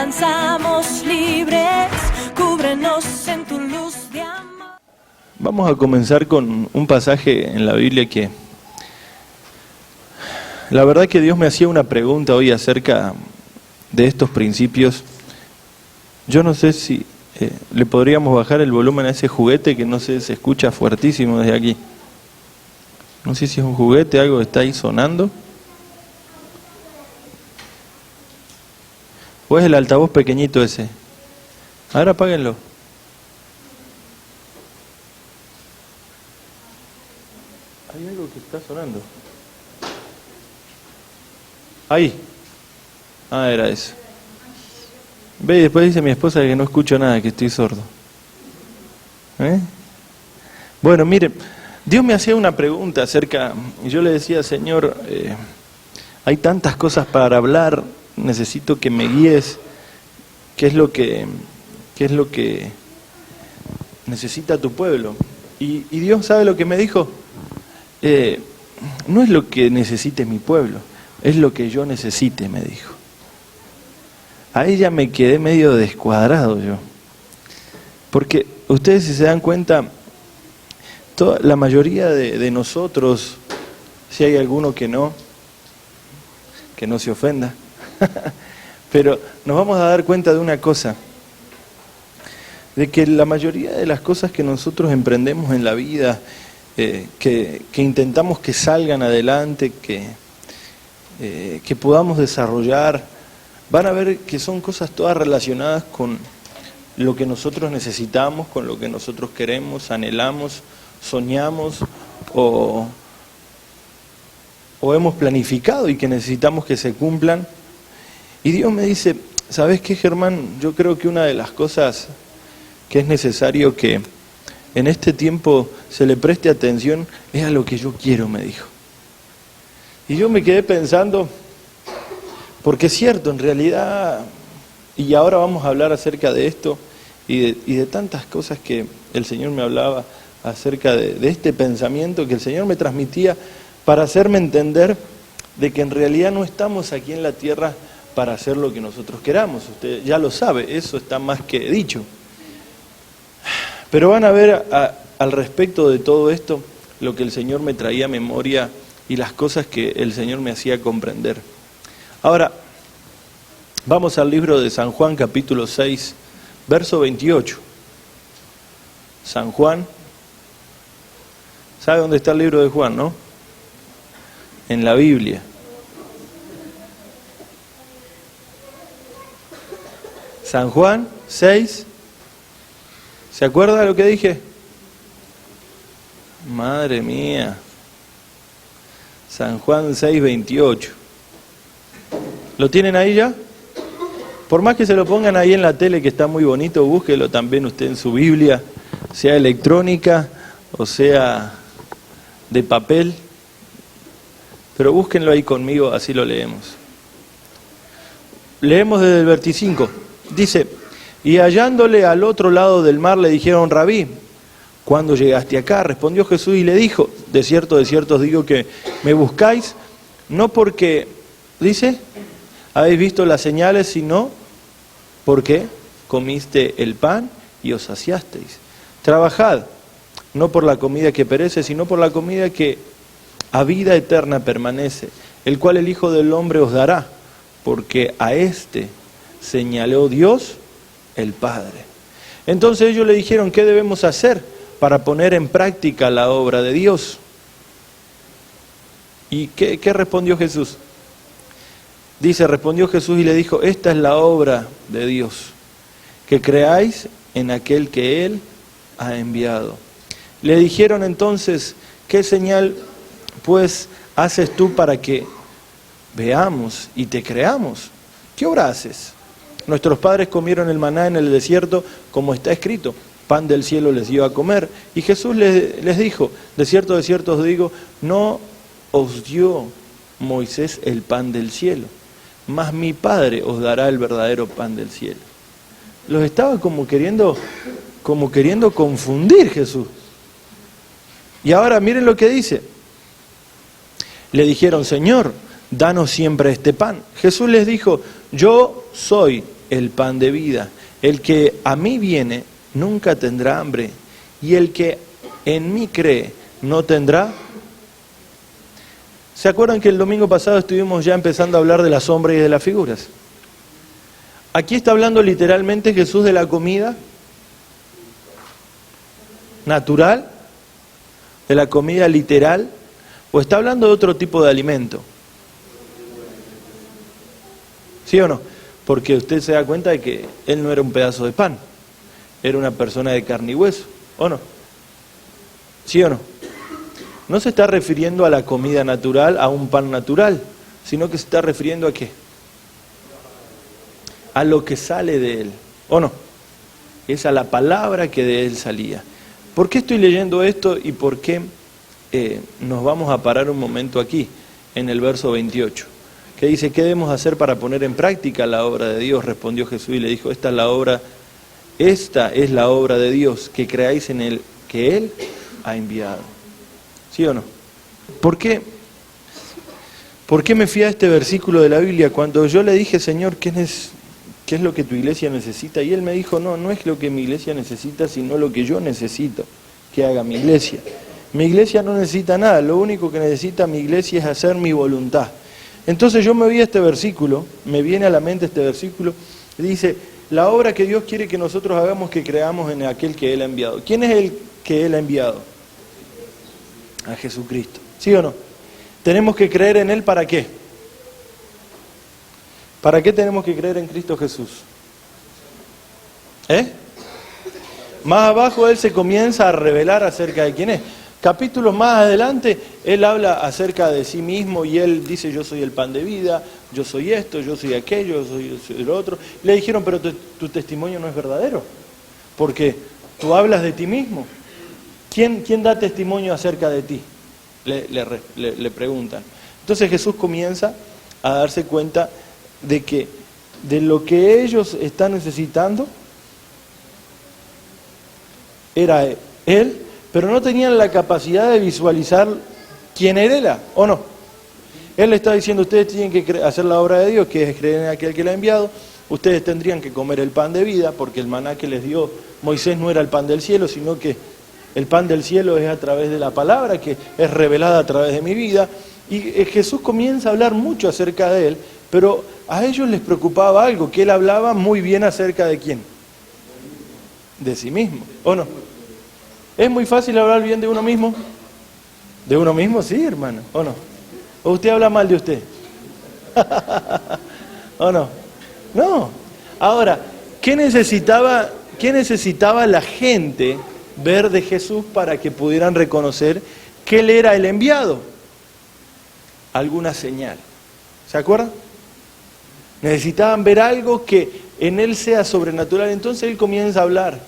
danzamos libres, cúbrenos en tu luz de amor. Vamos a comenzar con un pasaje en la Biblia que la verdad que Dios me hacía una pregunta hoy acerca de estos principios. Yo no sé si le podríamos bajar el volumen a ese juguete que no sé, se escucha fuertísimo desde aquí. No sé si es un juguete, algo que está ahí sonando. ¿O es el altavoz pequeñito ese? Ahora apáguenlo. Hay algo que está sonando. Ahí. Ah, era eso. Ve, y después dice mi esposa que no escucho nada, que estoy sordo. Bueno, mire, Dios me hacía una pregunta acerca, y yo le decía, Señor, hay tantas cosas para hablar, necesito que me guíes. ¿Qué es lo que necesita tu pueblo? Y Dios, ¿sabe lo que me dijo? No es lo que necesite mi pueblo, es lo que yo necesite, me dijo. Ahí ya me quedé medio descuadrado yo. Porque ustedes, si se dan cuenta, la mayoría de nosotros, si hay alguno que no se ofenda, pero nos vamos a dar cuenta de una cosa, de que la mayoría de las cosas que nosotros emprendemos en la vida, que intentamos que salgan adelante, que podamos desarrollar, van a ver que son cosas todas relacionadas con lo que nosotros necesitamos, con lo que nosotros queremos, anhelamos, soñamos o hemos planificado y que necesitamos que se cumplan. Y Dios me dice, ¿sabes qué, Germán? Yo creo que una de las cosas que es necesario que en este tiempo se le preste atención es a lo que yo quiero, me dijo. Y yo me quedé pensando, porque es cierto, en realidad, y ahora vamos a hablar acerca de esto y de tantas cosas que el Señor me hablaba acerca de este pensamiento que el Señor me transmitía para hacerme entender de que en realidad no estamos aquí en la tierra para hacer lo que nosotros queramos. Usted ya lo sabe, eso está más que dicho. Pero van a ver al respecto de todo esto lo que el Señor me traía a memoria y las cosas que el Señor me hacía comprender. Ahora, vamos al libro de San Juan, capítulo 6, verso 28. San Juan, ¿sabe dónde está el libro de Juan, no? En la Biblia. San Juan 6, ¿se acuerda de lo que dije? Madre mía. San Juan 6, 28. ¿Lo tienen ahí ya? Por más que se lo pongan ahí en la tele, que está muy bonito, búsquelo también usted en su Biblia, sea electrónica o sea de papel, pero búsquenlo ahí conmigo, así lo leemos. Leemos desde el 25. Dice, y hallándole al otro lado del mar le dijeron, Rabí, ¿cuándo llegaste acá? Respondió Jesús y le dijo, de cierto os digo que me buscáis, no porque, dice, habéis visto las señales, sino porque comiste el pan y os saciasteis. Trabajad, no por la comida que perece, sino por la comida que a vida eterna permanece, el cual el Hijo del Hombre os dará, porque a éste señaló Dios el Padre. Entonces ellos le dijeron, ¿qué debemos hacer para poner en práctica la obra de Dios? ¿Y qué respondió Jesús? Dice, respondió Jesús y le dijo, esta es la obra de Dios, que creáis en aquel que Él ha enviado. Le dijeron entonces, ¿qué señal pues haces tú para que veamos y te creamos? ¿Qué obra haces? Nuestros padres comieron el maná en el desierto, como está escrito, pan del cielo les dio a comer. Y Jesús les dijo, de cierto os digo, no os dio Moisés el pan del cielo, mas mi Padre os dará el verdadero pan del cielo. Los estaba como queriendo confundir Jesús. Y ahora miren lo que dice. Le dijeron, Señor, danos siempre este pan. Jesús les dijo, yo soy el pan de vida. El que a mí viene nunca tendrá hambre, y el que en mí cree no tendrá. ¿Se acuerdan que el domingo pasado estuvimos ya empezando a hablar de la sombra y de las figuras? Aquí está hablando literalmente Jesús de la comida natural, de la comida literal, o está hablando de otro tipo de alimento. ¿Sí o no? Porque usted se da cuenta de que él no era un pedazo de pan, era una persona de carne y hueso, ¿o no? ¿Sí o no? No se está refiriendo a la comida natural, a un pan natural, sino que se está refiriendo a ¿qué? A lo que sale de él, ¿o no? Es a la palabra que de él salía. ¿Por qué estoy leyendo esto y por qué nos vamos a parar un momento aquí, en el verso 28? Que dice, ¿qué debemos hacer para poner en práctica la obra de Dios? Respondió Jesús y le dijo, esta es la obra de Dios, que creáis en Él, que Él ha enviado. ¿Sí o no? ¿Por qué me fui a este versículo de la Biblia? Cuando yo le dije, Señor, ¿qué es lo que tu iglesia necesita? Y Él me dijo, no es lo que mi iglesia necesita, sino lo que yo necesito que haga mi iglesia. Mi iglesia no necesita nada, lo único que necesita mi iglesia es hacer mi voluntad. Entonces yo me vi a este versículo, me viene a la mente este versículo, y dice, la obra que Dios quiere que nosotros hagamos, que creamos en aquel que Él ha enviado. ¿Quién es el que Él ha enviado? A Jesucristo. ¿Sí o no? Tenemos que creer en Él, ¿para qué? ¿Para qué tenemos que creer en Cristo Jesús? Más abajo Él se comienza a revelar acerca de quién es. Capítulos más adelante, Él habla acerca de sí mismo y Él dice, yo soy el pan de vida, yo soy esto, yo soy aquello, yo soy lo otro. Le dijeron, pero tu testimonio no es verdadero, porque tú hablas de ti mismo. ¿Quién da testimonio acerca de ti? Le preguntan. Entonces Jesús comienza a darse cuenta de que de lo que ellos están necesitando era Él, pero no tenían la capacidad de visualizar quién Él era, ¿o no? Él le está diciendo, ustedes tienen que hacer la obra de Dios, que es creer en aquel que le ha enviado, ustedes tendrían que comer el pan de vida, porque el maná que les dio Moisés no era el pan del cielo, sino que el pan del cielo es a través de la palabra, que es revelada a través de mi vida, y Jesús comienza a hablar mucho acerca de Él, pero a ellos les preocupaba algo, que Él hablaba muy bien acerca de quién, de sí mismo, ¿o no? ¿Es muy fácil hablar bien de uno mismo? ¿De uno mismo? Sí, hermano, ¿o no? ¿O usted habla mal de usted? ¿O no? No. Ahora, ¿qué necesitaba la gente ver de Jesús para que pudieran reconocer que Él era el enviado? Alguna señal. ¿Se acuerdan? Necesitaban ver algo que en Él sea sobrenatural. Entonces Él comienza a hablar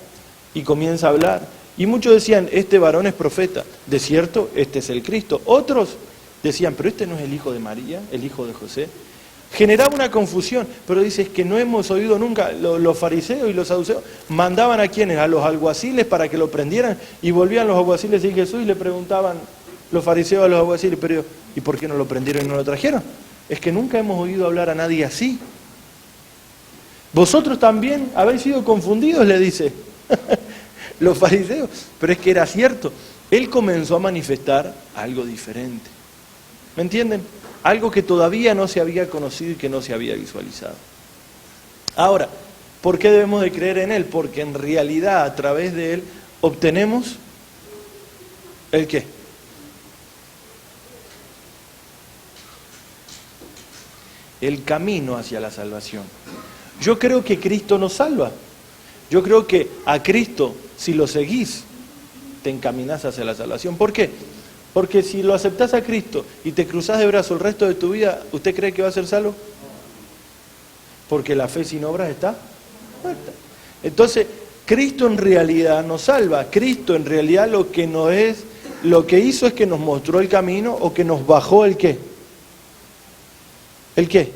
y comienza a hablar. Y muchos decían, este varón es profeta, de cierto, este es el Cristo. Otros decían, pero este no es el hijo de María, el hijo de José. Generaba una confusión, pero dices que no hemos oído nunca, los fariseos y los saduceos mandaban a quienes, a los alguaciles para que lo prendieran, y volvían los alguaciles y Jesús y le preguntaban los fariseos a los alguaciles, pero ¿y por qué no lo prendieron y no lo trajeron? Es que nunca hemos oído hablar a nadie así. Vosotros también habéis sido confundidos, le dice. Los fariseos, pero es que era cierto, Él comenzó a manifestar algo diferente, ¿me entienden? Algo que todavía no se había conocido y que no se había visualizado. Ahora, ¿por qué debemos de creer en Él? Porque en realidad a través de Él obtenemos ¿el qué? El camino hacia la salvación. Yo creo que Cristo nos salva. Yo creo que a Cristo, si lo seguís, te encaminás hacia la salvación. ¿Por qué? Porque si lo aceptás a Cristo y te cruzás de brazos el resto de tu vida, ¿usted cree que va a ser salvo? Porque la fe sin obras está muerta. Entonces, Cristo en realidad nos salva. Cristo en realidad lo que hizo es que nos mostró el camino o que nos bajó el qué. ¿El qué?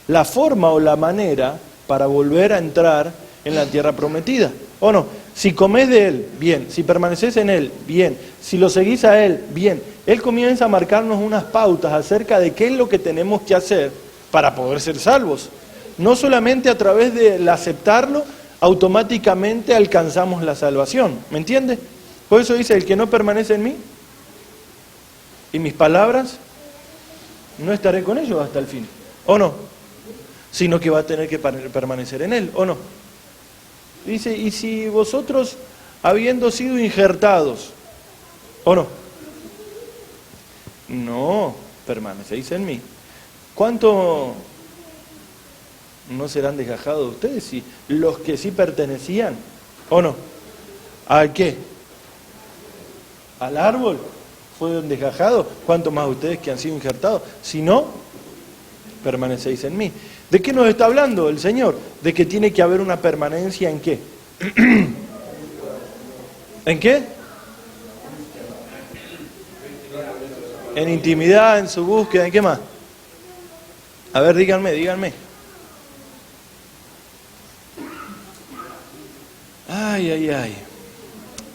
La forma o la manera para volver a entrar en la tierra prometida, ¿o no? Si comés de Él, bien. Si permanecés en Él, bien. Si lo seguís a Él, bien. Él comienza a marcarnos unas pautas acerca de qué es lo que tenemos que hacer para poder ser salvos. No solamente a través del aceptarlo, automáticamente alcanzamos la salvación. ¿Me entiende? Por eso dice, el que no permanece en mí y mis palabras, no estaré con ellos hasta el fin. ¿O no? Sino que va a tener que permanecer en él. ¿O no? Dice, y si vosotros, habiendo sido injertados, ¿o no? No, permanecéis en mí. ¿Cuánto no serán desgajados ustedes si los que sí pertenecían, o no? ¿A qué? ¿Al árbol? ¿Fueron desgajados? ¿Cuánto más ustedes que han sido injertados? Si no, permanecéis en mí. ¿De qué nos está hablando el Señor? De que tiene que haber una permanencia ¿en qué? ¿En qué? En intimidad, en su búsqueda, ¿en qué más? A ver, díganme. Ay.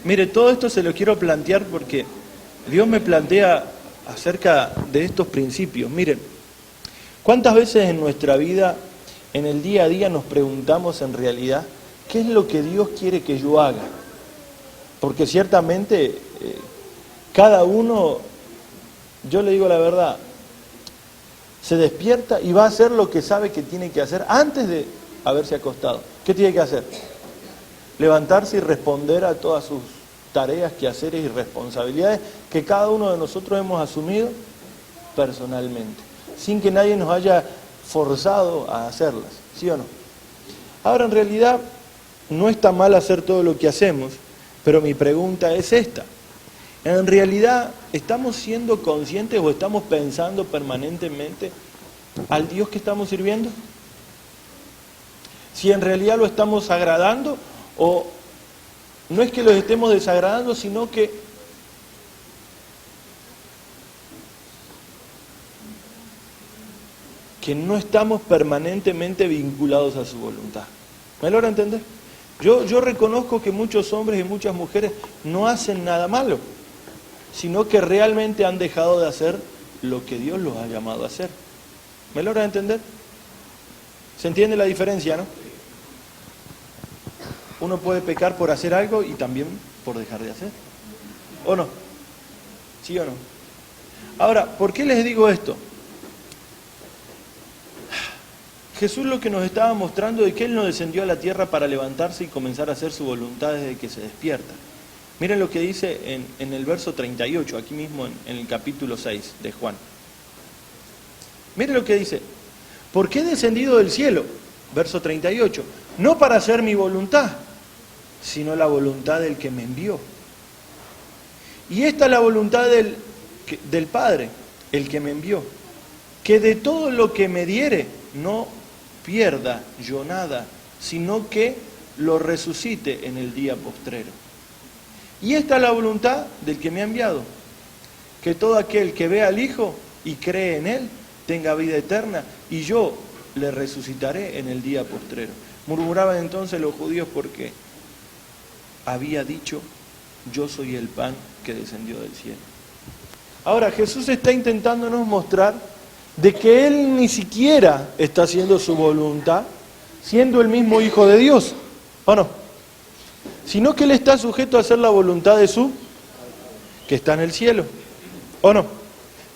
Mire, todo esto se lo quiero plantear porque Dios me plantea acerca de estos principios. Miren, ¿cuántas veces en nuestra vida, en el día a día, nos preguntamos en realidad qué es lo que Dios quiere que yo haga? Porque ciertamente cada uno, yo le digo la verdad, se despierta y va a hacer lo que sabe que tiene que hacer antes de haberse acostado. ¿Qué tiene que hacer? Levantarse y responder a todas sus tareas, quehaceres y responsabilidades que cada uno de nosotros hemos asumido personalmente, sin que nadie nos haya forzado a hacerlas, ¿sí o no? Ahora, en realidad, no está mal hacer todo lo que hacemos, pero mi pregunta es esta. En realidad, ¿estamos siendo conscientes o estamos pensando permanentemente al Dios que estamos sirviendo? Si en realidad lo estamos agradando, o no es que los estemos desagradando, sino que no estamos permanentemente vinculados a su voluntad. ¿Me logra entender? Yo reconozco que muchos hombres y muchas mujeres no hacen nada malo, sino que realmente han dejado de hacer lo que Dios los ha llamado a hacer. ¿Me logra entender? ¿Se entiende la diferencia, no? Uno puede pecar por hacer algo y también por dejar de hacer. ¿O no? ¿Sí o no? Ahora, ¿por qué les digo esto? Jesús lo que nos estaba mostrando es que Él no descendió a la tierra para levantarse y comenzar a hacer su voluntad desde que se despierta. Miren lo que dice en el verso 38, aquí mismo en el capítulo 6 de Juan. Miren lo que dice. ¿Por qué he descendido del cielo? Verso 38. No para hacer mi voluntad, sino la voluntad del que me envió. Y esta es la voluntad del Padre, el que me envió. Que de todo lo que me diere, no pierda yo nada, sino que lo resucite en el día postrero. Y esta es la voluntad del que me ha enviado, que todo aquel que vea al Hijo y cree en Él, tenga vida eterna, y yo le resucitaré en el día postrero. Murmuraban entonces los judíos porque había dicho, yo soy el pan que descendió del cielo. Ahora, Jesús está intentándonos mostrar de que Él ni siquiera está haciendo su voluntad, siendo el mismo Hijo de Dios, ¿o no? Sino que Él está sujeto a hacer la voluntad de su, que está en el cielo, ¿o no?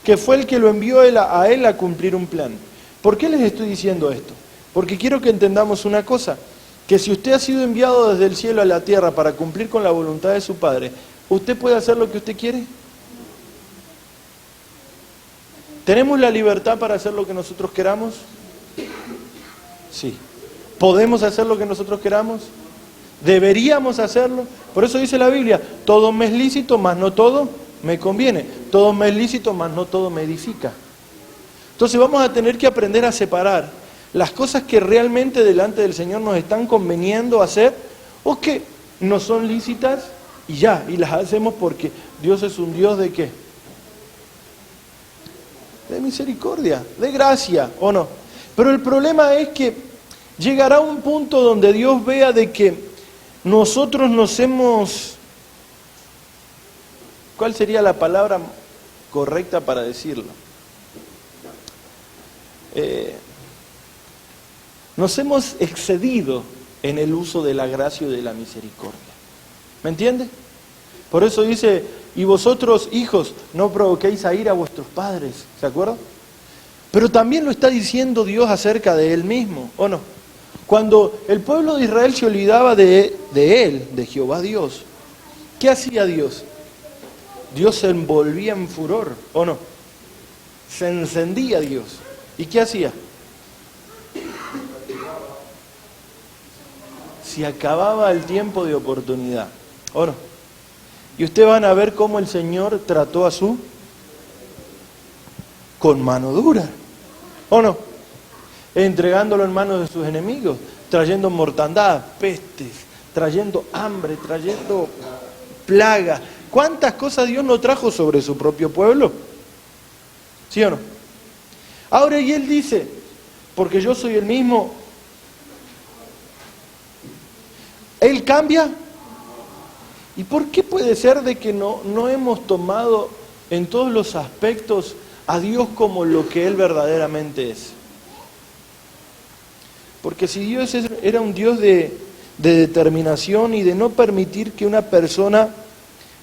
Que fue el que lo envió a Él a cumplir un plan. ¿Por qué les estoy diciendo esto? Porque quiero que entendamos una cosa, que si usted ha sido enviado desde el cielo a la tierra para cumplir con la voluntad de su Padre, ¿usted puede hacer lo que usted quiere? ¿Tenemos la libertad para hacer lo que nosotros queramos? Sí. ¿Podemos hacer lo que nosotros queramos? ¿Deberíamos hacerlo? Por eso dice la Biblia, todo me es lícito, mas no todo me conviene. Todo me es lícito, mas no todo me edifica. Entonces vamos a tener que aprender a separar las cosas que realmente delante del Señor nos están conveniendo hacer o que no son lícitas y ya, y las hacemos porque Dios es un Dios ¿de qué? De misericordia, de gracia, ¿o no? Pero el problema es que llegará un punto donde Dios vea de que nosotros nos hemos... ¿Cuál sería la palabra correcta para decirlo? nos hemos excedido en el uso de la gracia y de la misericordia. ¿Me entiende? Por eso dice, y vosotros, hijos, no provoquéis a ira a vuestros padres. ¿Se acuerdan? Pero también lo está diciendo Dios acerca de Él mismo, ¿o no? Cuando el pueblo de Israel se olvidaba de Él, de Jehová Dios, ¿qué hacía Dios? Dios se envolvía en furor, ¿o no? Se encendía Dios. ¿Y qué hacía? Se acababa el tiempo de oportunidad, ¿o no? Y ustedes van a ver cómo el Señor trató a su con mano dura, ¿o no? Entregándolo en manos de sus enemigos, trayendo mortandad, pestes, trayendo hambre, trayendo plaga. ¿Cuántas cosas Dios no trajo sobre su propio pueblo? ¿Sí o no? Ahora, y Él dice, porque yo soy el mismo, ¿Él cambia? ¿Y por qué puede ser de que no hemos tomado en todos los aspectos a Dios como lo que Él verdaderamente es? Porque si Dios era un Dios de determinación y de no permitir que una persona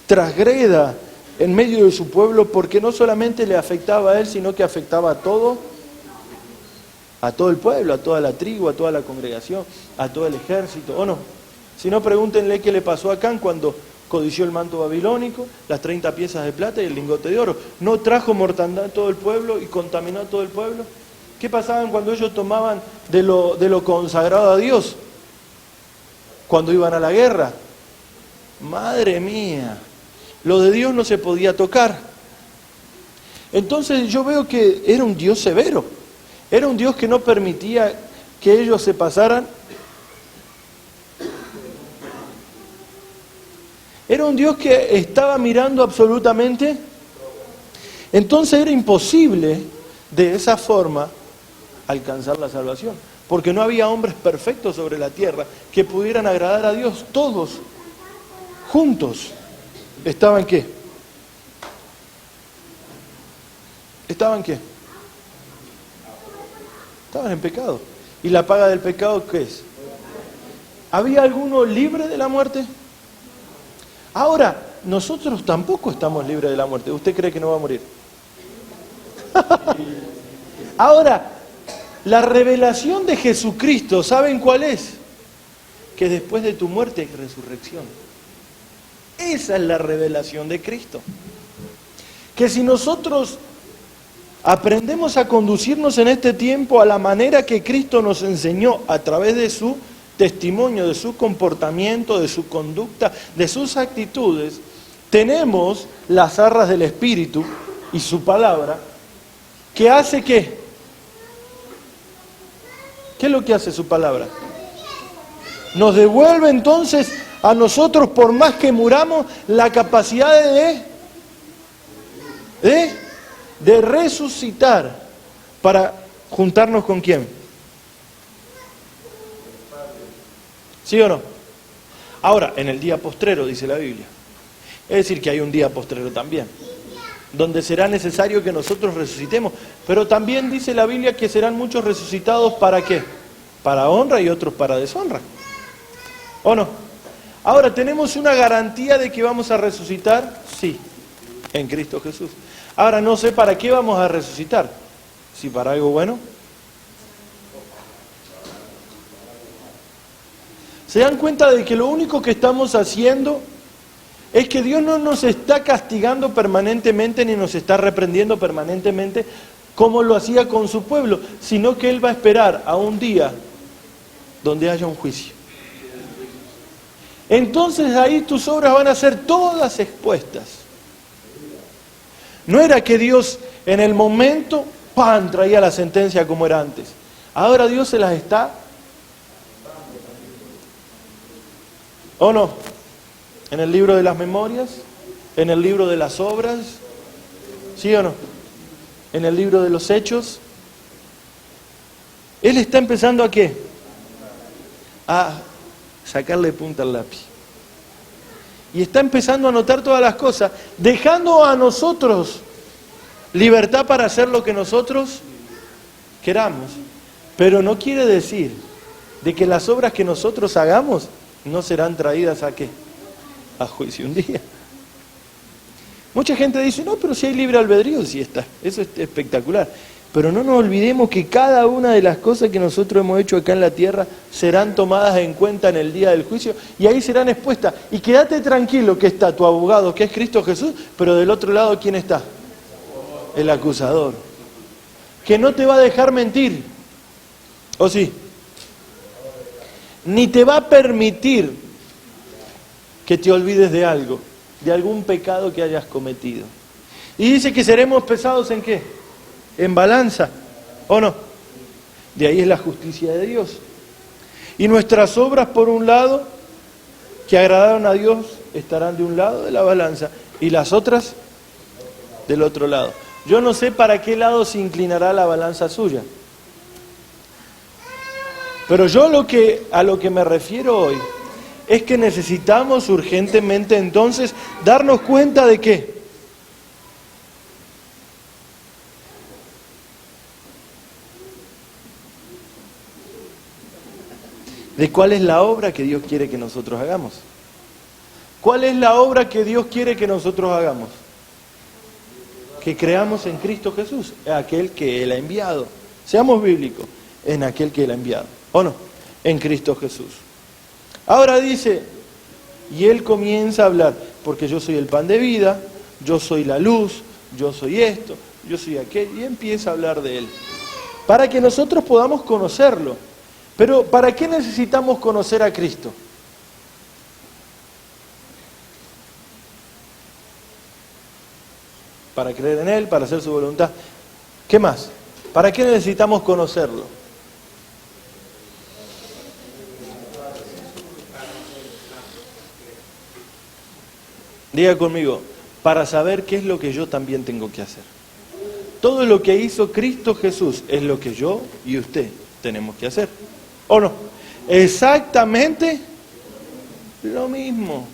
transgreda en medio de su pueblo, porque no solamente le afectaba a él, sino que afectaba a todo el pueblo, a toda la tribu, a toda la congregación, a todo el ejército, ¿o no? Si no, pregúntenle qué le pasó a Acán cuando codició el manto babilónico, las 30 piezas de plata y el lingote de oro. ¿No trajo mortandad a todo el pueblo y contaminó a todo el pueblo? ¿Qué pasaba cuando ellos tomaban de lo consagrado a Dios? Cuando iban a la guerra. Madre mía, lo de Dios no se podía tocar. Entonces yo veo que era un Dios severo. Era un Dios que no permitía que ellos se pasaran. Era un Dios que estaba mirando absolutamente. Entonces era imposible de esa forma alcanzar la salvación, porque no había hombres perfectos sobre la tierra que pudieran agradar a Dios. Todos juntos estaban ¿qué? ¿Estaban qué? Estaban en pecado. ¿Y la paga del pecado qué es? ¿Había alguno libre de la muerte? Ahora, nosotros tampoco estamos libres de la muerte. ¿Usted cree que no va a morir? Ahora, la revelación de Jesucristo, ¿saben cuál es? Que después de tu muerte hay resurrección. Esa es la revelación de Cristo. Que si nosotros aprendemos a conducirnos en este tiempo a la manera que Cristo nos enseñó a través de su testimonio, de su comportamiento, de su conducta, de sus actitudes, tenemos las arras del Espíritu y su palabra, que hace ¿qué? ¿Qué es lo que hace su palabra? Nos devuelve entonces a nosotros, por más que muramos, la capacidad de resucitar para juntarnos con ¿quién? ¿Sí o no? Ahora, en el día postrero, dice la Biblia. Es decir, que hay un día postrero también, donde será necesario que nosotros resucitemos. Pero también dice la Biblia que serán muchos resucitados ¿para qué? Para honra y otros para deshonra. ¿O no? Ahora, ¿tenemos una garantía de que vamos a resucitar? Sí, en Cristo Jesús. Ahora, no sé para qué vamos a resucitar. ¿Si para algo bueno? ¿Se dan cuenta de que lo único que estamos haciendo es que Dios no nos está castigando permanentemente ni nos está reprendiendo permanentemente como lo hacía con su pueblo, sino que Él va a esperar a un día donde haya un juicio? Entonces ahí tus obras van a ser todas expuestas. No era que Dios en el momento, ¡pam!, traía la sentencia como era antes. Ahora Dios se las está, ¿o no? En el libro de las memorias, en el libro de las obras, ¿sí o no? En el libro de los hechos. Él está empezando ¿a qué? A sacarle punta al lápiz. Y está empezando a anotar todas las cosas, dejando a nosotros libertad para hacer lo que nosotros queramos. Pero no quiere decir de que las obras que nosotros hagamos no serán traídas ¿a qué? A juicio un día. Mucha gente dice, no, pero si hay libre albedrío, sí está. Eso es espectacular. Pero no nos olvidemos que cada una de las cosas que nosotros hemos hecho acá en la tierra serán tomadas en cuenta en el día del juicio y ahí serán expuestas. Y quédate tranquilo que está tu abogado, que es Cristo Jesús, pero del otro lado, ¿quién está? El acusador. Que no te va a dejar mentir. ¿O sí? Ni te va a permitir que te olvides de algo, de algún pecado que hayas cometido. Y dice que seremos pesados ¿en qué? En balanza, ¿o no? De ahí es la justicia de Dios. Y nuestras obras, por un lado, que agradaron a Dios, estarán de un lado de la balanza, y las otras del otro lado. Yo no sé para qué lado se inclinará la balanza suya. Pero yo a lo que me refiero hoy es que necesitamos urgentemente entonces darnos cuenta de qué. De cuál es la obra que Dios quiere que nosotros hagamos. ¿Cuál es la obra que Dios quiere que nosotros hagamos? Que creamos en Cristo Jesús, aquel que Él ha enviado. Seamos bíblicos, en aquel que Él ha enviado. ¿O no? En Cristo Jesús. Ahora dice, y Él comienza a hablar, porque yo soy el pan de vida, yo soy la luz, yo soy esto, yo soy aquel, y empieza a hablar de Él. Para que nosotros podamos conocerlo. Pero ¿para qué necesitamos conocer a Cristo? Para creer en Él, para hacer su voluntad. ¿Qué más? ¿Para qué necesitamos conocerlo? Diga conmigo, para saber qué es lo que yo también tengo que hacer. Todo lo que hizo Cristo Jesús es lo que yo y usted tenemos que hacer. ¿O no? Exactamente lo mismo.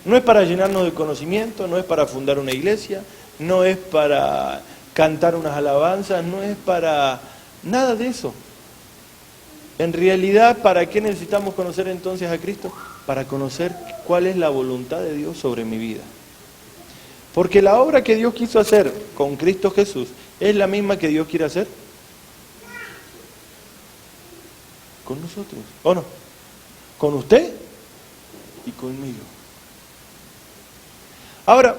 No es para llenarnos de conocimiento, no es para fundar una iglesia, no es para cantar unas alabanzas, no es para nada de eso. En realidad, ¿para qué necesitamos conocer entonces a Cristo? Para conocer cuál es la voluntad de Dios sobre mi vida. Porque la obra que Dios quiso hacer con Cristo Jesús es la misma que Dios quiere hacer con nosotros, ¿o no? Con usted y conmigo. Ahora,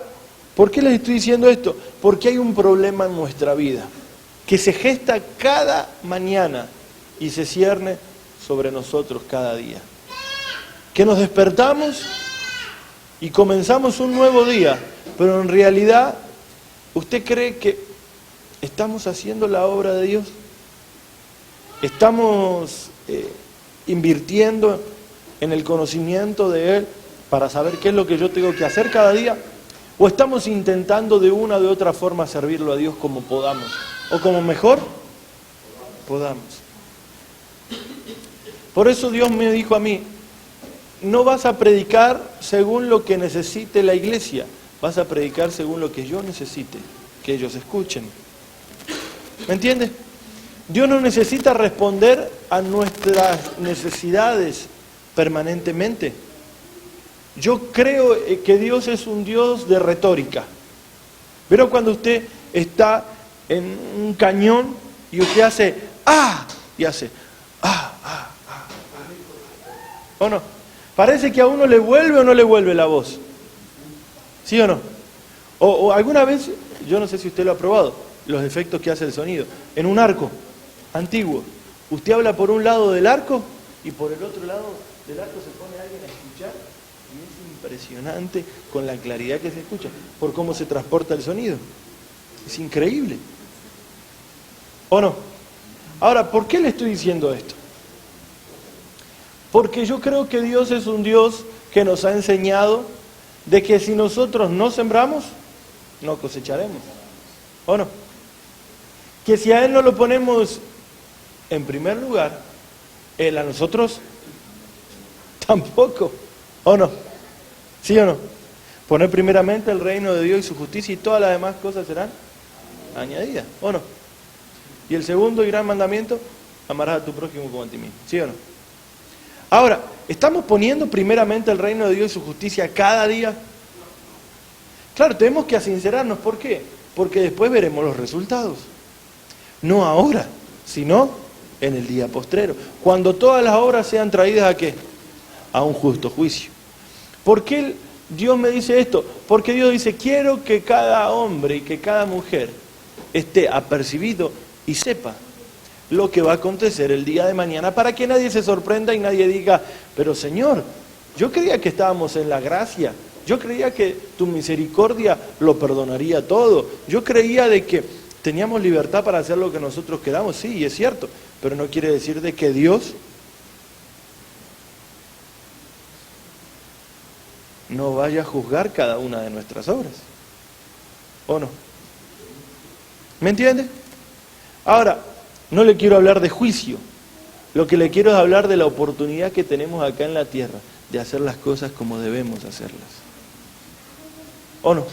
¿por qué les estoy diciendo esto? Porque hay un problema en nuestra vida que se gesta cada mañana y se cierne sobre nosotros cada día. Que nos despertamos y comenzamos un nuevo día, pero en realidad, ¿usted cree que estamos haciendo la obra de Dios? ¿Estamos invirtiendo en el conocimiento de Él para saber qué es lo que yo tengo que hacer cada día? ¿O estamos intentando de una o de otra forma servirlo a Dios como podamos? ¿O como mejor podamos? Por eso Dios me dijo a mí, no vas a predicar según lo que necesite la iglesia, vas a predicar según lo que yo necesite, que ellos escuchen. ¿Me entiendes? Dios no necesita responder a nuestras necesidades permanentemente. Yo creo que Dios es un Dios de retórica. Pero cuando usted está en un cañón y usted hace ¡ah! Y hace ¡ah! ¡ah! ¡ah! ¡ah! ¿O no? Parece que a uno le vuelve o no le vuelve la voz. ¿Sí o no? O alguna vez, yo no sé si usted lo ha probado, los efectos que hace el sonido. En un arco antiguo, usted habla por un lado del arco y por el otro lado del arco se pone alguien a escuchar y es impresionante con la claridad que se escucha, por cómo se transporta el sonido. Es increíble. ¿O no? Ahora, ¿por qué le estoy diciendo esto? Porque yo creo que Dios es un Dios que nos ha enseñado de que si nosotros no sembramos, no cosecharemos. ¿O no? Que si a Él no lo ponemos en primer lugar, Él a nosotros tampoco. ¿O no? ¿Sí o no? Poner primeramente el reino de Dios y su justicia y todas las demás cosas serán añadidas. ¿O no? Y el segundo y gran mandamiento, amarás a tu prójimo como a ti mismo. ¿Sí o no? Ahora, ¿estamos poniendo primeramente el reino de Dios y su justicia cada día? Claro, tenemos que sincerarnos. ¿Por qué? Porque después veremos los resultados. No ahora, sino en el día postrero. Cuando todas las obras sean traídas ¿a qué? A un justo juicio. ¿Por qué Dios me dice esto? Porque Dios dice, quiero que cada hombre y que cada mujer esté apercibido y sepa lo que va a acontecer el día de mañana, para que nadie se sorprenda y nadie diga, pero Señor, yo creía que estábamos en la gracia, yo creía que tu misericordia lo perdonaría todo, yo creía de que teníamos libertad para hacer lo que nosotros queramos, sí, y es cierto, pero no quiere decir de que Dios no vaya a juzgar cada una de nuestras obras, ¿o no? ¿Me entiende? Ahora, no le quiero hablar de juicio, lo que le quiero es hablar de la oportunidad que tenemos acá en la tierra de hacer las cosas como debemos hacerlas. ¿O no?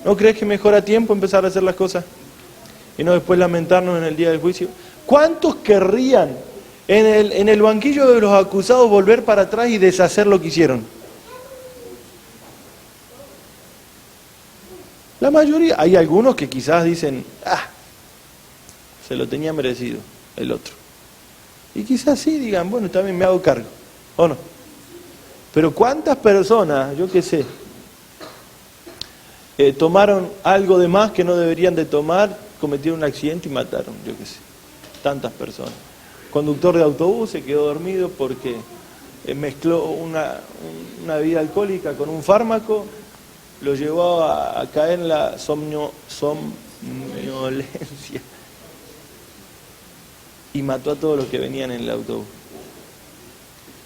¿No crees que mejor a tiempo empezar a hacer las cosas y no después lamentarnos en el día del juicio? ¿Cuántos querrían en el banquillo de los acusados volver para atrás y deshacer lo que hicieron? La mayoría. Hay algunos que quizás dicen, se lo tenía merecido el otro. Y quizás sí digan, bueno, también me hago cargo, ¿o no? Pero ¿cuántas personas, yo qué sé, tomaron algo de más que no deberían de tomar, cometieron un accidente y mataron, yo qué sé? Tantas personas. Conductor de autobús se quedó dormido porque mezcló una bebida alcohólica con un fármaco, lo llevó a caer en la somnolencia y mató a todos los que venían en el autobús.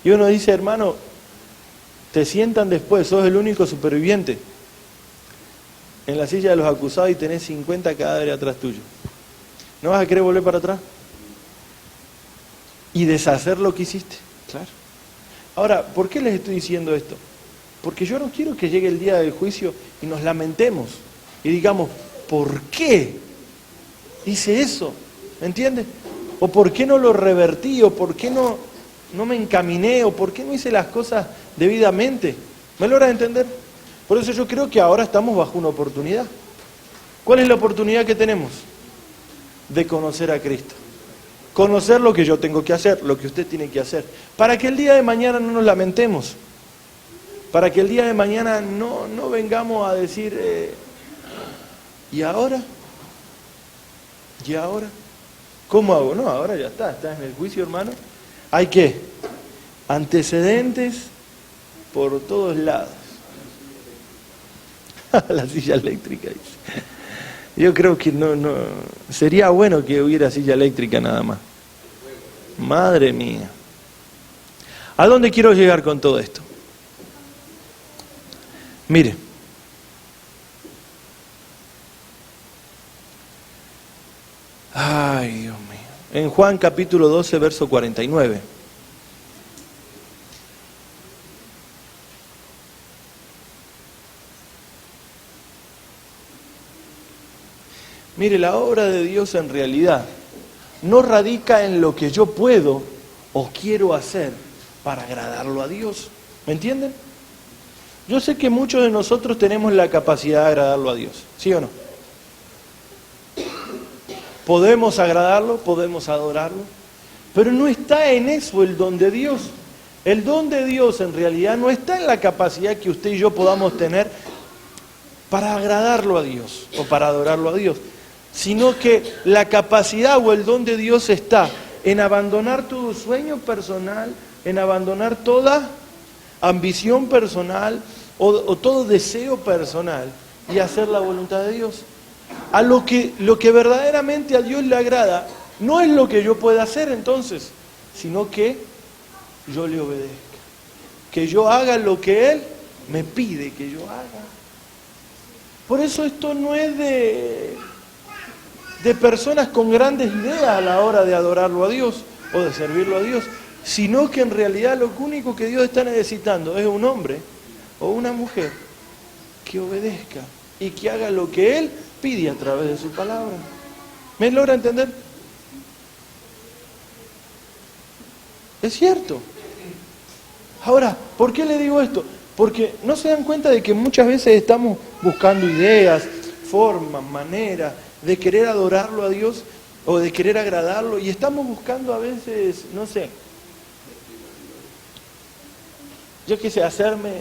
Y uno dice, hermano, te sientan después, sos el único superviviente en la silla de los acusados y tenés 50 cadáveres atrás tuyo. ¿No vas a querer volver para atrás? Y deshacer lo que hiciste. Claro. Ahora, ¿por qué les estoy diciendo esto? Porque yo no quiero que llegue el día del juicio y nos lamentemos y digamos, ¿por qué hice eso? ¿Me entiendes? ¿O por qué no lo revertí? ¿O por qué no me encaminé? ¿O por qué no hice las cosas debidamente? ¿Me logras entender? Por eso yo creo que ahora estamos bajo una oportunidad. ¿Cuál es la oportunidad que tenemos? De conocer a Cristo. Conocer lo que yo tengo que hacer, lo que usted tiene que hacer. Para que el día de mañana no nos lamentemos. Para que el día de mañana no vengamos a decir, ¿y ahora? ¿Y ahora? ¿Cómo hago? No, ahora ya está en el juicio, hermano. Hay que antecedentes por todos lados. La silla eléctrica, dice. Yo creo que no, sería bueno que hubiera silla eléctrica nada más. Madre mía. ¿A dónde quiero llegar con todo esto? Mire. Ay, Dios mío. En Juan capítulo 12, verso 49. Mire, la obra de Dios en realidad no radica en lo que yo puedo o quiero hacer para agradarlo a Dios. ¿Me entienden? Yo sé que muchos de nosotros tenemos la capacidad de agradarlo a Dios, ¿sí o no? Podemos agradarlo, podemos adorarlo, pero no está en eso el don de Dios. El don de Dios en realidad no está en la capacidad que usted y yo podamos tener para agradarlo a Dios o para adorarlo a Dios, sino que la capacidad o el don de Dios está en abandonar todo sueño personal, en abandonar toda ambición personal o todo deseo personal y hacer la voluntad de Dios. A lo que verdaderamente a Dios le agrada no es lo que yo pueda hacer entonces, sino que yo le obedezca, que yo haga lo que Él me pide que yo haga. Por eso esto no es de personas con grandes ideas a la hora de adorarlo a Dios o de servirlo a Dios, sino que en realidad lo único que Dios está necesitando es un hombre o una mujer que obedezca y que haga lo que Él pide a través de su palabra. ¿Me logra entender? Es cierto. Ahora, ¿por qué le digo esto? Porque no se dan cuenta de que muchas veces estamos buscando ideas, formas, maneras de querer adorarlo a Dios o de querer agradarlo y estamos buscando a veces, no sé, yo qué sé, hacerme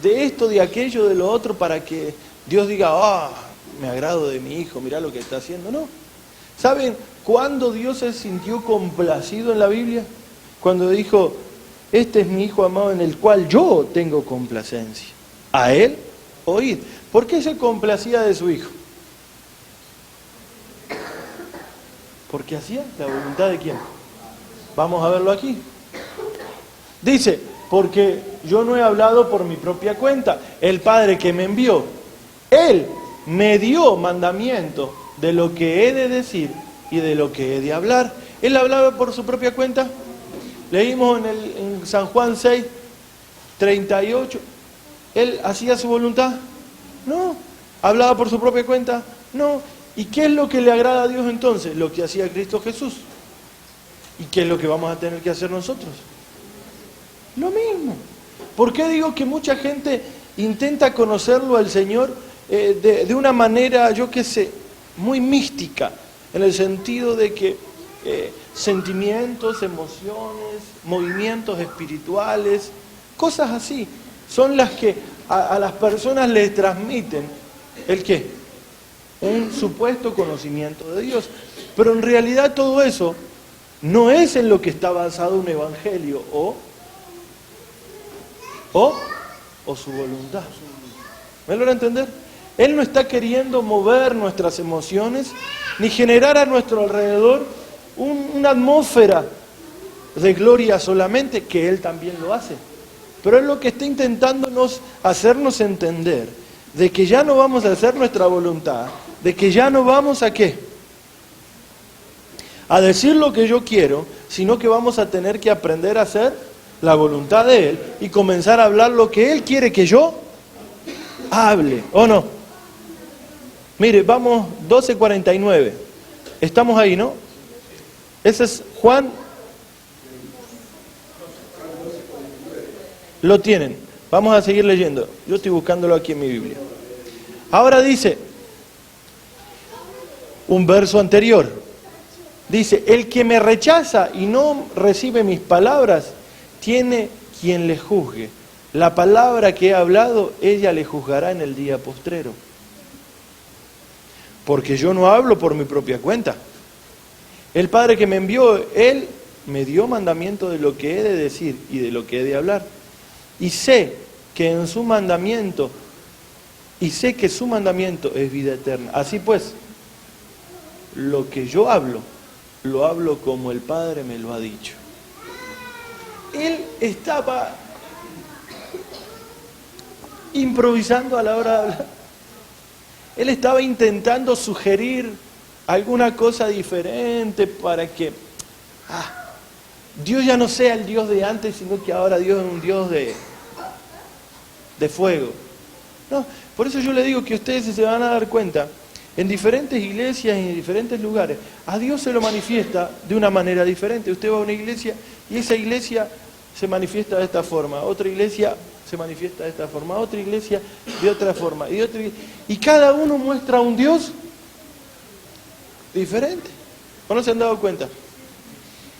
de esto, de aquello, de lo otro para que Dios diga, me agrado de mi hijo, mirá lo que está haciendo. No. ¿Saben cuándo Dios se sintió complacido en la Biblia? Cuando dijo, este es mi hijo amado en el cual yo tengo complacencia. A él oíd. ¿Por qué se complacía de su hijo? Porque hacía la voluntad de quién. Vamos a verlo aquí. Dice, porque yo no he hablado por mi propia cuenta. El Padre que me envió, Él me dio mandamiento de lo que he de decir y de lo que he de hablar. ¿Él hablaba por su propia cuenta? Leímos en San Juan 6, 38. ¿Él hacía su voluntad? No. ¿Hablaba por su propia cuenta? No. ¿Y qué es lo que le agrada a Dios entonces? Lo que hacía Cristo Jesús. ¿Y qué es lo que vamos a tener que hacer nosotros? Lo mismo. ¿Por qué digo que mucha gente intenta conocerlo al Señor de una manera, yo qué sé, muy mística? En el sentido de que sentimientos, emociones, movimientos espirituales, cosas así, son las que a las personas les transmiten ¿el qué? Un supuesto conocimiento de Dios. Pero en realidad todo eso no es en lo que está basado un evangelio o su voluntad. ¿Me logra entender? Él no está queriendo mover nuestras emociones ni generar a nuestro alrededor una atmósfera de gloria solamente, que Él también lo hace. Pero Él lo que está intentando hacernos entender de que ya no vamos a hacer nuestra voluntad, de que ya no vamos a ¿qué? A decir lo que yo quiero, sino que vamos a tener que aprender a hacer la voluntad de Él y comenzar a hablar lo que Él quiere que yo hable, ¿o no? Mire, vamos 12:49. Estamos ahí, ¿no? Ese es Juan. Lo tienen. Vamos a seguir leyendo. Yo estoy buscándolo aquí en mi Biblia. Ahora dice, un verso anterior, dice, el que me rechaza y no recibe mis palabras, tiene quien le juzgue. La palabra que he hablado, ella le juzgará en el día postrero. Porque yo no hablo por mi propia cuenta. El Padre que me envió, Él me dio mandamiento de lo que he de decir y de lo que he de hablar. Y sé que en su mandamiento, su mandamiento es vida eterna. Así pues, lo que yo hablo, lo hablo como el Padre me lo ha dicho. Él estaba improvisando a la hora de hablar. Él estaba intentando sugerir alguna cosa diferente para que Dios ya no sea el Dios de antes, sino que ahora Dios es un Dios de fuego. No, por eso yo le digo que ustedes se van a dar cuenta, en diferentes iglesias y en diferentes lugares, a Dios se lo manifiesta de una manera diferente. Usted va a una iglesia y esa iglesia se manifiesta de esta forma, otra iglesia se manifiesta de esta forma, otra iglesia de otra forma, y cada uno muestra un Dios diferente. ¿O no se han dado cuenta?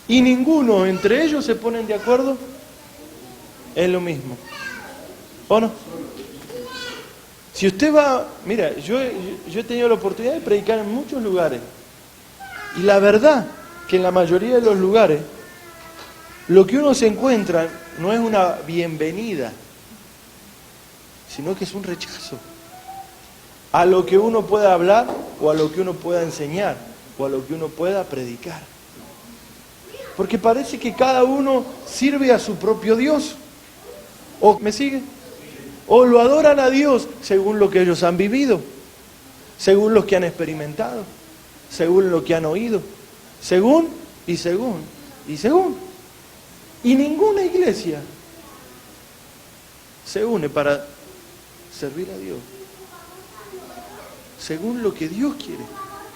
Y ninguno entre ellos se ponen de acuerdo en lo mismo. ¿O no? Si usted va, mira, yo he tenido la oportunidad de predicar en muchos lugares, y la verdad que en la mayoría de los lugares lo que uno se encuentra no es una bienvenida, sino que es un rechazo a lo que uno pueda hablar, o a lo que uno pueda enseñar, o a lo que uno pueda predicar. Porque parece que cada uno sirve a su propio Dios. ¿O me sigue? O lo adoran a Dios según lo que ellos han vivido, según lo que han experimentado, según lo que han oído, según. Y ninguna iglesia se une para servir a Dios según lo que Dios quiere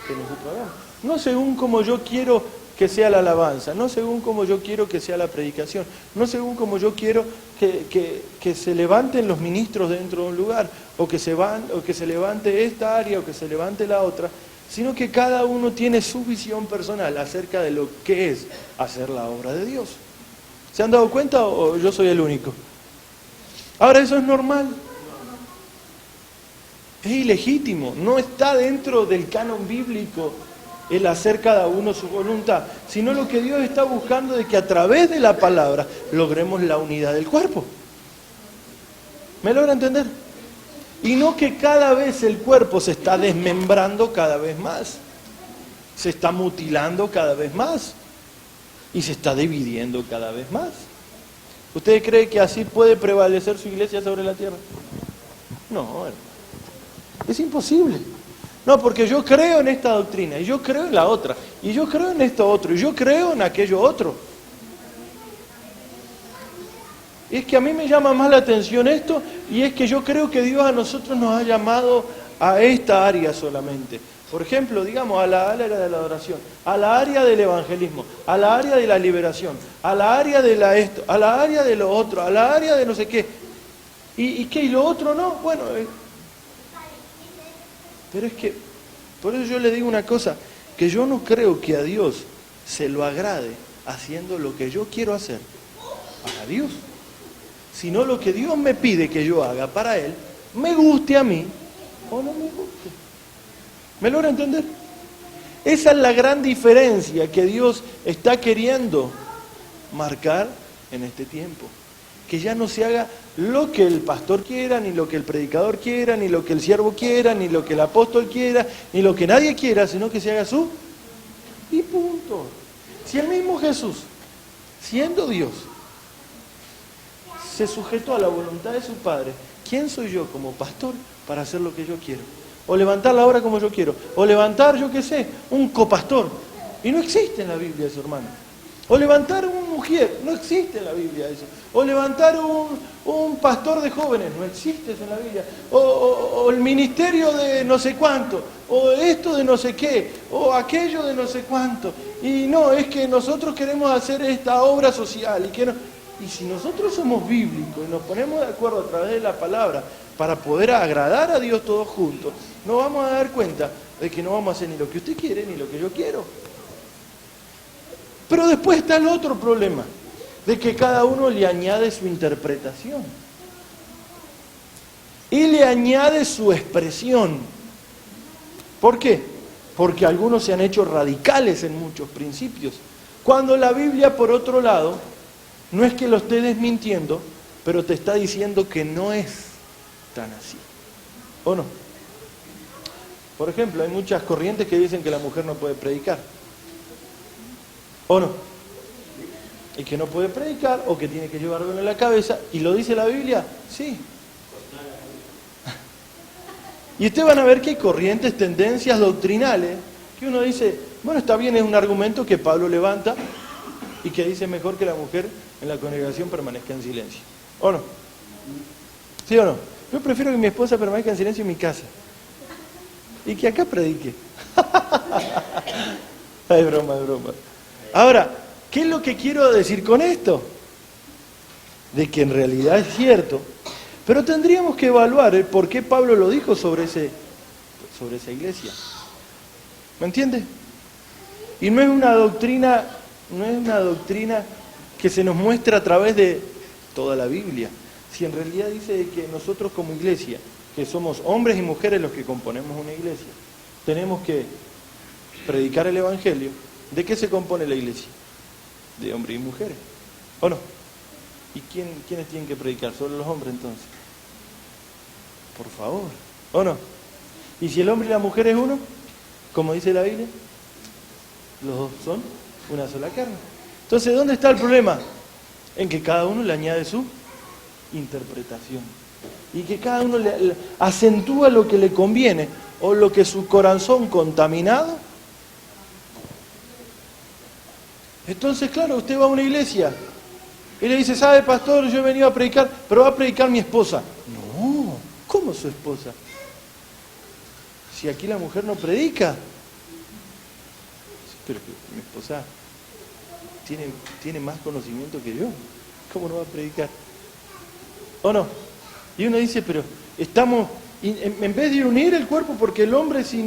que nosotros hagamos. no según como yo quiero que sea la alabanza, no según como yo quiero que sea la predicación, no según como yo quiero que se levanten los ministros dentro de un lugar, o que se levante esta área o que se levante la otra, sino que cada uno tiene su visión personal acerca de lo que es hacer la obra de Dios. ¿Se han dado cuenta o yo soy el único? Ahora, eso es normal. Es ilegítimo, no está dentro del canon bíblico el hacer cada uno su voluntad, sino lo que Dios está buscando de que a través de la palabra logremos la unidad del cuerpo. ¿Me logra entender? Y no que cada vez el cuerpo se está desmembrando cada vez más, se está mutilando cada vez más y se está dividiendo cada vez más. ¿Usted cree que así puede prevalecer su iglesia sobre la tierra? No, hermano. Es imposible. No, porque yo creo en esta doctrina, y yo creo en la otra, y yo creo en esto otro, y yo creo en aquello otro. Y es que a mí me llama más la atención esto, y es que yo creo que Dios a nosotros nos ha llamado a esta área solamente. Por ejemplo, digamos, a la área de la adoración, a la área del evangelismo, a la área de la liberación, a la área de la esto, a la área de lo otro, a la área de no sé qué. ¿Y qué? ¿Y lo otro no? Bueno, pero es que, por eso yo le digo una cosa, que yo no creo que a Dios se lo agrade haciendo lo que yo quiero hacer para Dios, sino lo que Dios me pide que yo haga para Él, me guste a mí o no me guste. ¿Me logra entender? Esa es la gran diferencia que Dios está queriendo marcar en este tiempo. Que ya no se haga lo que el pastor quiera, ni lo que el predicador quiera, ni lo que el siervo quiera, ni lo que el apóstol quiera, ni lo que nadie quiera, sino que se haga su y punto. Si el mismo Jesús, siendo Dios, se sujetó a la voluntad de su Padre, ¿quién soy yo como pastor para hacer lo que yo quiero? O levantar la obra como yo quiero, o levantar, yo qué sé, un copastor. Y no existe en la Biblia eso, hermano. O levantar un mujer, no existe en la Biblia eso. O levantar un pastor de jóvenes, no existe eso en la Biblia. O el ministerio de no sé cuánto, o esto de no sé qué, o aquello de no sé cuánto. Y no, es que nosotros queremos hacer esta obra social. Y si nosotros somos bíblicos y nos ponemos de acuerdo a través de la palabra para poder agradar a Dios todos juntos, nos vamos a dar cuenta de que no vamos a hacer ni lo que usted quiere ni lo que yo quiero. Pero después está el otro problema, de que cada uno le añade su interpretación. Y le añade su expresión. ¿Por qué? Porque algunos se han hecho radicales en muchos principios. Cuando la Biblia, por otro lado, no es que lo esté desmintiendo, pero te está diciendo que no es tan así. ¿O no? Por ejemplo, hay muchas corrientes que dicen que la mujer no puede predicar. ¿O no? Y que no puede predicar, o que tiene que llevarlo en la cabeza, ¿y lo dice la Biblia? Sí. Y ustedes van a ver que hay corrientes, tendencias doctrinales, que uno dice, bueno, está bien, es un argumento que Pablo levanta, y que dice mejor que la mujer en la congregación permanezca en silencio. ¿O no? ¿Sí o no? Yo prefiero que mi esposa permanezca en silencio en mi casa, y que acá predique. Es broma, es broma. Ahora, ¿qué es lo que quiero decir con esto? De que en realidad es cierto, pero tendríamos que evaluar el por qué Pablo lo dijo sobre esa iglesia. ¿Me entiende? Y no es una doctrina que se nos muestra a través de toda la Biblia. Si en realidad dice que nosotros como iglesia, que somos hombres y mujeres los que componemos una iglesia, tenemos que predicar el Evangelio. ¿De qué se compone la iglesia? De hombres y mujeres, ¿o no? ¿Y quiénes tienen que predicar? ¿Solo los hombres entonces? Por favor, ¿o no? ¿Y si el hombre y la mujer es uno? Como dice la Biblia, los dos son una sola carne. Entonces, ¿dónde está el problema? En que cada uno le añade su interpretación. Y que cada uno le acentúa lo que le conviene, o lo que su corazón contaminado. Entonces, claro, usted va a una iglesia y le dice, ¿sabe, pastor? Yo he venido a predicar, pero va a predicar mi esposa. No, ¿cómo su esposa? Si aquí la mujer no predica. pero mi esposa tiene más conocimiento que yo. ¿Cómo no va a predicar? ¿O no? Y uno dice, pero estamos, en vez de unir el cuerpo, porque el hombre si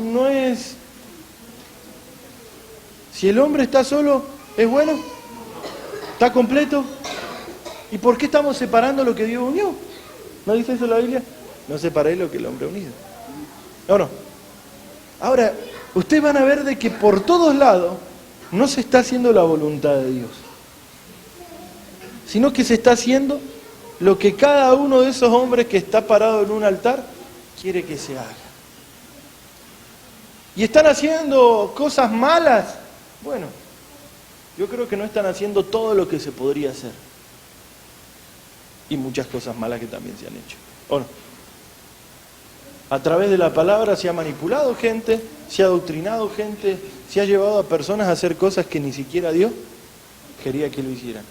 el hombre está solo, ¿es bueno? ¿Está completo? ¿Y por qué estamos separando lo que Dios unió? ¿No dice eso la Biblia? No separéis lo que el hombre ha unido. ¿O no? Ahora, ustedes van a ver de que por todos lados no se está haciendo la voluntad de Dios, sino que se está haciendo lo que cada uno de esos hombres que está parado en un altar quiere que se haga. ¿Y están haciendo cosas malas? Bueno, yo creo que no están haciendo todo lo que se podría hacer. Y muchas cosas malas que también se han hecho. ¿O no? A través de la palabra se ha manipulado gente, se ha adoctrinado gente, se ha llevado a personas a hacer cosas que ni siquiera Dios quería que lo hicieran.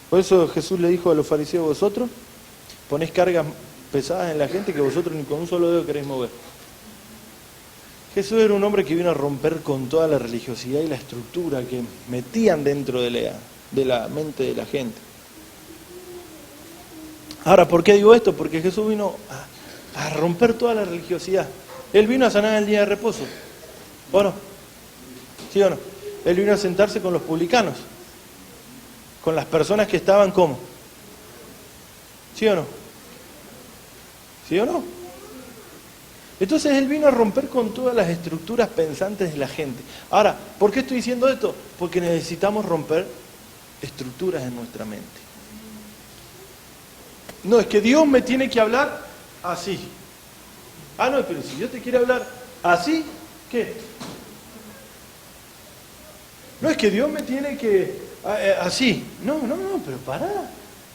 Por eso Jesús le dijo a los fariseos, vosotros ponéis cargas pesadas en la gente que vosotros ni con un solo dedo queréis mover. Jesús era un hombre que vino a romper con toda la religiosidad y la estructura que metían dentro de la mente de la gente. Ahora, ¿por qué digo esto? Porque Jesús vino a romper toda la religiosidad. Él vino a sanar el día de reposo. ¿O no? ¿Sí o no? Él vino a sentarse con los publicanos, con las personas que estaban como. ¿Sí o no? ¿Sí o no? Entonces Él vino a romper con todas las estructuras pensantes de la gente. Ahora, ¿por qué estoy diciendo esto? Porque necesitamos romper estructuras en nuestra mente. No, es que Dios me tiene que hablar así. Ah, no, pero si Dios te quiere hablar así, ¿qué? No, es que Dios me tiene que... así. No, pero pará.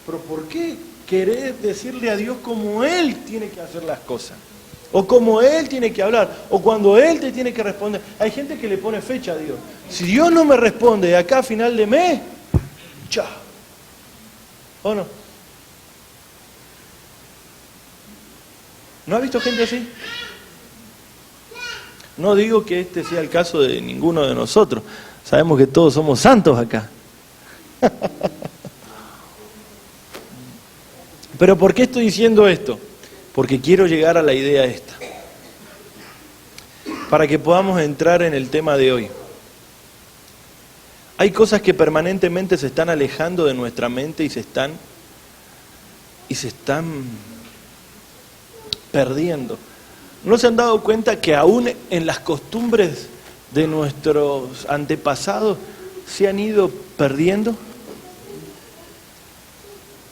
¿Pero por qué querés decirle a Dios cómo Él tiene que hacer las cosas? O cómo Él tiene que hablar, o cuando Él te tiene que responder. Hay gente que le pone fecha a Dios. Si Dios no me responde de acá a final de mes, chao. ¿O no? ¿No ha visto gente así? No digo que este sea el caso de ninguno de nosotros. Sabemos que todos somos santos acá. Pero ¿por qué estoy diciendo esto? Porque quiero llegar a la idea esta, para que podamos entrar en el tema de hoy. Hay cosas que permanentemente se están alejando de nuestra mente y se están perdiendo. ¿No se han dado cuenta que aún en las costumbres de nuestros antepasados se han ido perdiendo?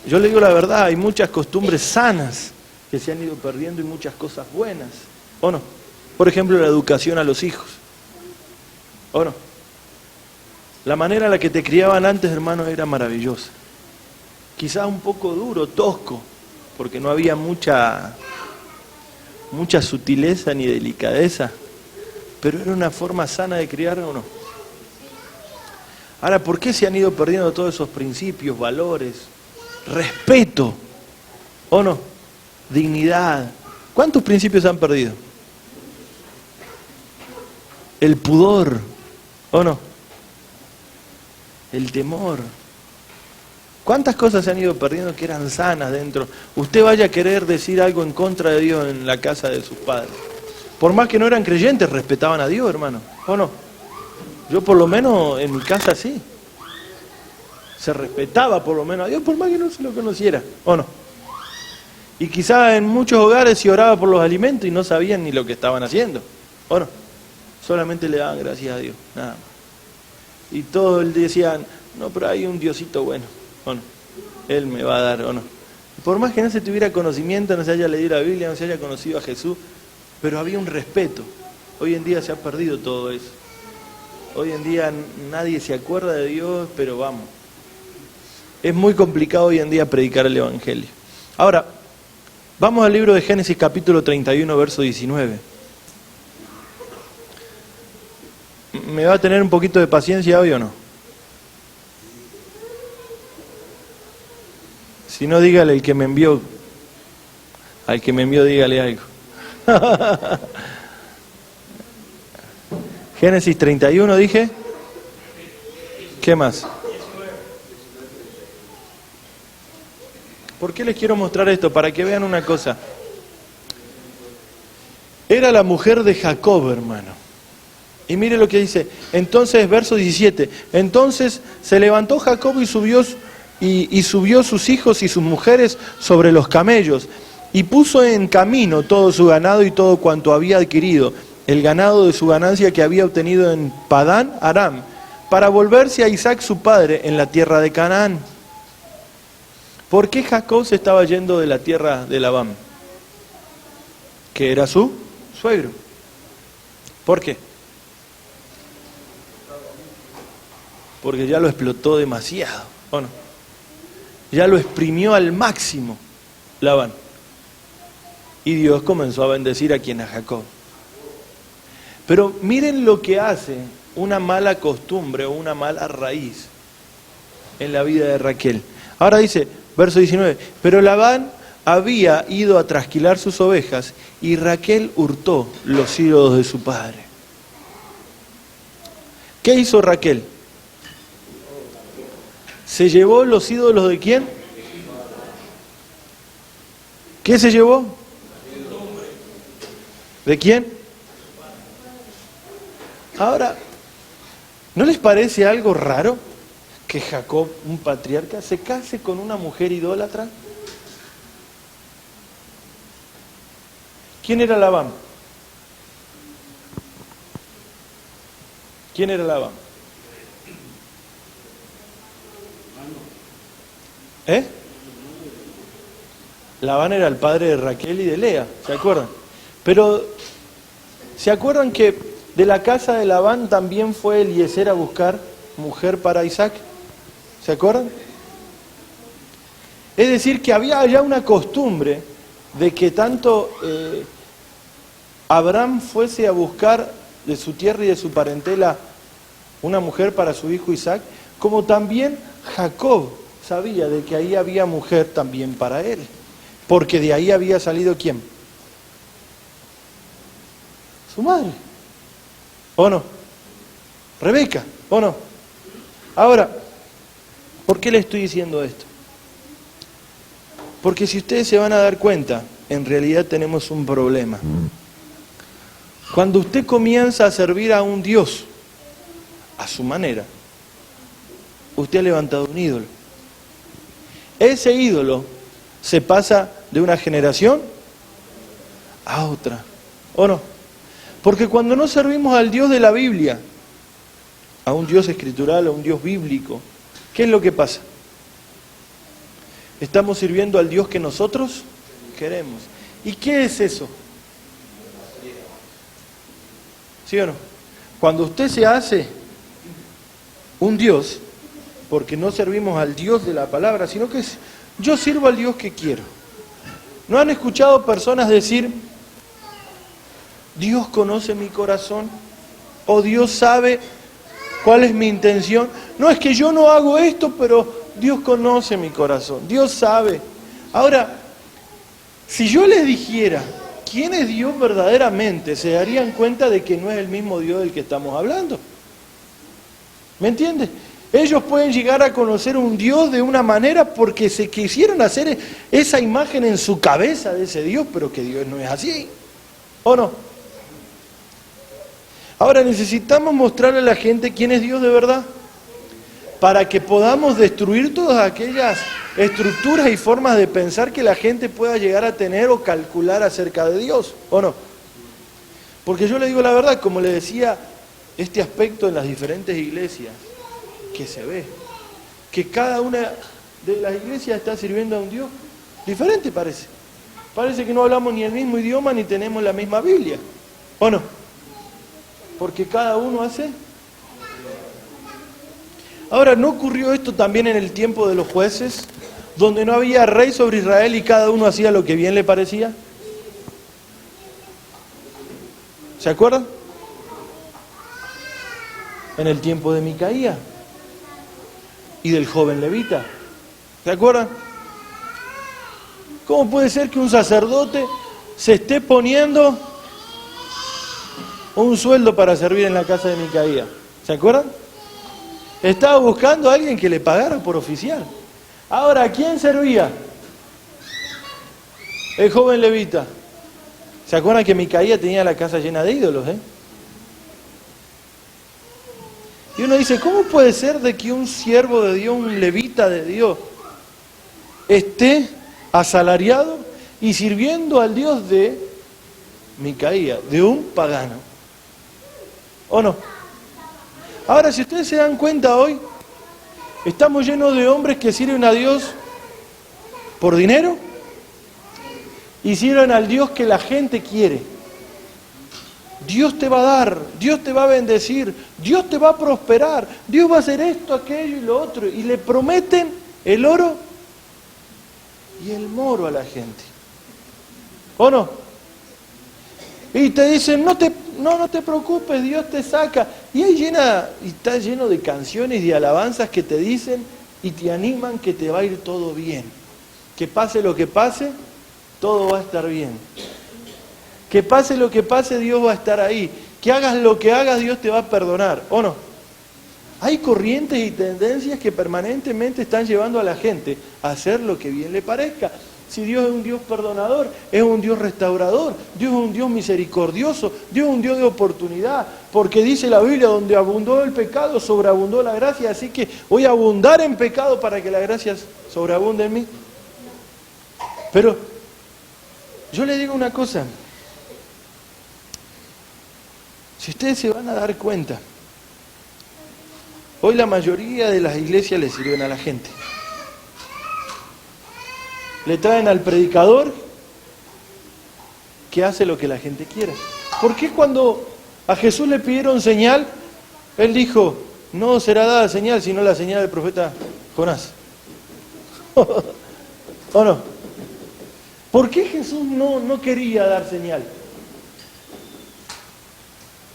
Yo le digo la verdad, hay muchas costumbres sanas que se han ido perdiendo y muchas cosas buenas, ¿o no? Por ejemplo, la educación a los hijos, ¿o no? La manera en la que te criaban antes, hermano, era maravillosa. Quizás un poco duro, tosco, porque no había mucha sutileza ni delicadeza, pero era una forma sana de criar, ¿o no? Ahora, ¿por qué se han ido perdiendo todos esos principios, valores, respeto, ¿o no? Dignidad? ¿Cuántos principios se han perdido? El pudor, ¿o no? El temor. ¿Cuántas cosas se han ido perdiendo que eran sanas dentro? Usted vaya a querer decir algo en contra de Dios en la casa de sus padres. Por más que no eran creyentes, respetaban a Dios, hermano, ¿o no? Yo por lo menos en mi casa sí. Se respetaba por lo menos a Dios, por más que no se lo conociera, ¿o no? Y quizás en muchos hogares se oraba por los alimentos y no sabían ni lo que estaban haciendo, ¿o no? Solamente le daban gracias a Dios, nada más. Y todos decían, no, pero hay un Diosito bueno, ¿o no? Él me va a dar, ¿o no? Por más que no se tuviera conocimiento, no se haya leído la Biblia, no se haya conocido a Jesús, pero había un respeto. Hoy en día se ha perdido todo eso. Hoy en día nadie se acuerda de Dios, pero vamos. Es muy complicado hoy en día predicar el Evangelio. Ahora, vamos al libro de Génesis capítulo 31, verso 19. ¿Me va a tener un poquito de paciencia hoy o no? Si no, dígale al que me envió, dígale algo. Génesis 31, dije. ¿Qué más? ¿Por qué les quiero mostrar esto? Para que vean una cosa. Era la mujer de Jacob, hermano. Y mire lo que dice. Entonces, verso 17. Entonces se levantó Jacob y subió sus hijos y sus mujeres sobre los camellos. Y puso en camino todo su ganado y todo cuanto había adquirido, el ganado de su ganancia que había obtenido en Padán Aram, para volverse a Isaac su padre en la tierra de Canaán. ¿Por qué Jacob se estaba yendo de la tierra de Labán? Que era su suegro. ¿Por qué? Porque ya lo explotó demasiado, ¿o no? Ya lo exprimió al máximo Labán. Y Dios comenzó a bendecir a quien, a Jacob. Pero miren lo que hace una mala costumbre o una mala raíz en la vida de Raquel. Ahora dice, verso 19, pero Labán había ido a trasquilar sus ovejas y Raquel hurtó los ídolos de su padre. ¿Qué hizo Raquel? ¿Se llevó los ídolos de quién? ¿Qué se llevó? ¿De quién? Ahora, ¿no les parece algo raro que Jacob, un patriarca, se case con una mujer idólatra? ¿Quién era Labán? ¿Quién era Labán? Labán era el padre de Raquel y de Lea, ¿se acuerdan? Pero, ¿se acuerdan que de la casa de Labán también fue Eliezer a buscar mujer para Isaac? ¿Se acuerdan? Es decir, que había ya una costumbre de que tanto Abraham fuese a buscar de su tierra y de su parentela una mujer para su hijo Isaac, como también Jacob sabía de que ahí había mujer también para él, porque de ahí había salido ¿quién? Su madre, ¿o no? Rebeca, ¿o no? Ahora, ¿por qué le estoy diciendo esto? Porque si ustedes se van a dar cuenta, en realidad tenemos un problema. Cuando usted comienza a servir a un Dios a su manera, usted ha levantado un ídolo. Ese ídolo se pasa de una generación a otra, ¿o no? Porque cuando no servimos al Dios de la Biblia, a un Dios escritural, a un Dios bíblico, ¿qué es lo que pasa? Estamos sirviendo al Dios que nosotros queremos. ¿Y qué es eso? ¿Sí o no? Cuando usted se hace un Dios, porque no servimos al Dios de la palabra, sino que yo sirvo al Dios que quiero. ¿No han escuchado personas decir, Dios conoce mi corazón? ¿O Dios sabe cuál es mi intención? No, es que yo no hago esto, pero Dios conoce mi corazón, Dios sabe. Ahora, si yo les dijera quién es Dios verdaderamente, se darían cuenta de que no es el mismo Dios del que estamos hablando. ¿Me entiendes? Ellos pueden llegar a conocer un Dios de una manera porque se quisieron hacer esa imagen en su cabeza de ese Dios, pero que Dios no es así, ¿o no? Ahora necesitamos mostrarle a la gente quién es Dios de verdad, para que podamos destruir todas aquellas estructuras y formas de pensar que la gente pueda llegar a tener o calcular acerca de Dios, ¿o no? Porque yo le digo la verdad, como le decía, este aspecto en las diferentes iglesias, que se ve, que cada una de las iglesias está sirviendo a un Dios diferente, parece. Parece que no hablamos ni el mismo idioma ni tenemos la misma Biblia, ¿o no? Porque cada uno hace. Ahora, ¿no ocurrió esto también en el tiempo de los jueces, donde no había rey sobre Israel y cada uno hacía lo que bien le parecía? ¿Se acuerdan? En el tiempo de Micaía y del joven levita. ¿Se acuerdan? ¿Cómo puede ser que un sacerdote se esté poniendo un sueldo para servir en la casa de Micaía? ¿Se acuerdan? Estaba buscando a alguien que le pagara por oficial. Ahora, ¿a quién servía? El joven levita. ¿Se acuerdan que Micaía tenía la casa llena de ídolos, Y uno dice, ¿cómo puede ser de que un siervo de Dios, un levita de Dios, esté asalariado y sirviendo al Dios de Micaía, de un pagano? ¿O no? Ahora, si ustedes se dan cuenta hoy, estamos llenos de hombres que sirven a Dios por dinero y sirven al Dios que la gente quiere. Dios te va a dar, Dios te va a bendecir, Dios te va a prosperar, Dios va a hacer esto, aquello y lo otro. Y le prometen el oro y el moro a la gente. ¿O no? Y te dicen, no te preocupes, Dios te saca. Y ahí está lleno de canciones y alabanzas que te dicen y te animan que te va a ir todo bien. Que pase lo que pase, todo va a estar bien. Que pase lo que pase, Dios va a estar ahí. Que hagas lo que hagas, Dios te va a perdonar. ¿O no? Hay corrientes y tendencias que permanentemente están llevando a la gente a hacer lo que bien le parezca. Si Dios es un Dios perdonador, es un Dios restaurador, Dios es un Dios misericordioso, Dios es un Dios de oportunidad, porque dice la Biblia, donde abundó el pecado, sobreabundó la gracia, así que voy a abundar en pecado para que la gracia sobreabunde en mí. Pero yo le digo una cosa, si ustedes se van a dar cuenta, hoy la mayoría de las iglesias le sirven a la gente. Le traen al predicador que hace lo que la gente quiere. ¿Por qué cuando a Jesús le pidieron señal, Él dijo, no será dada señal, sino la señal del profeta Jonás? ¿O no? ¿Por qué Jesús no quería dar señal?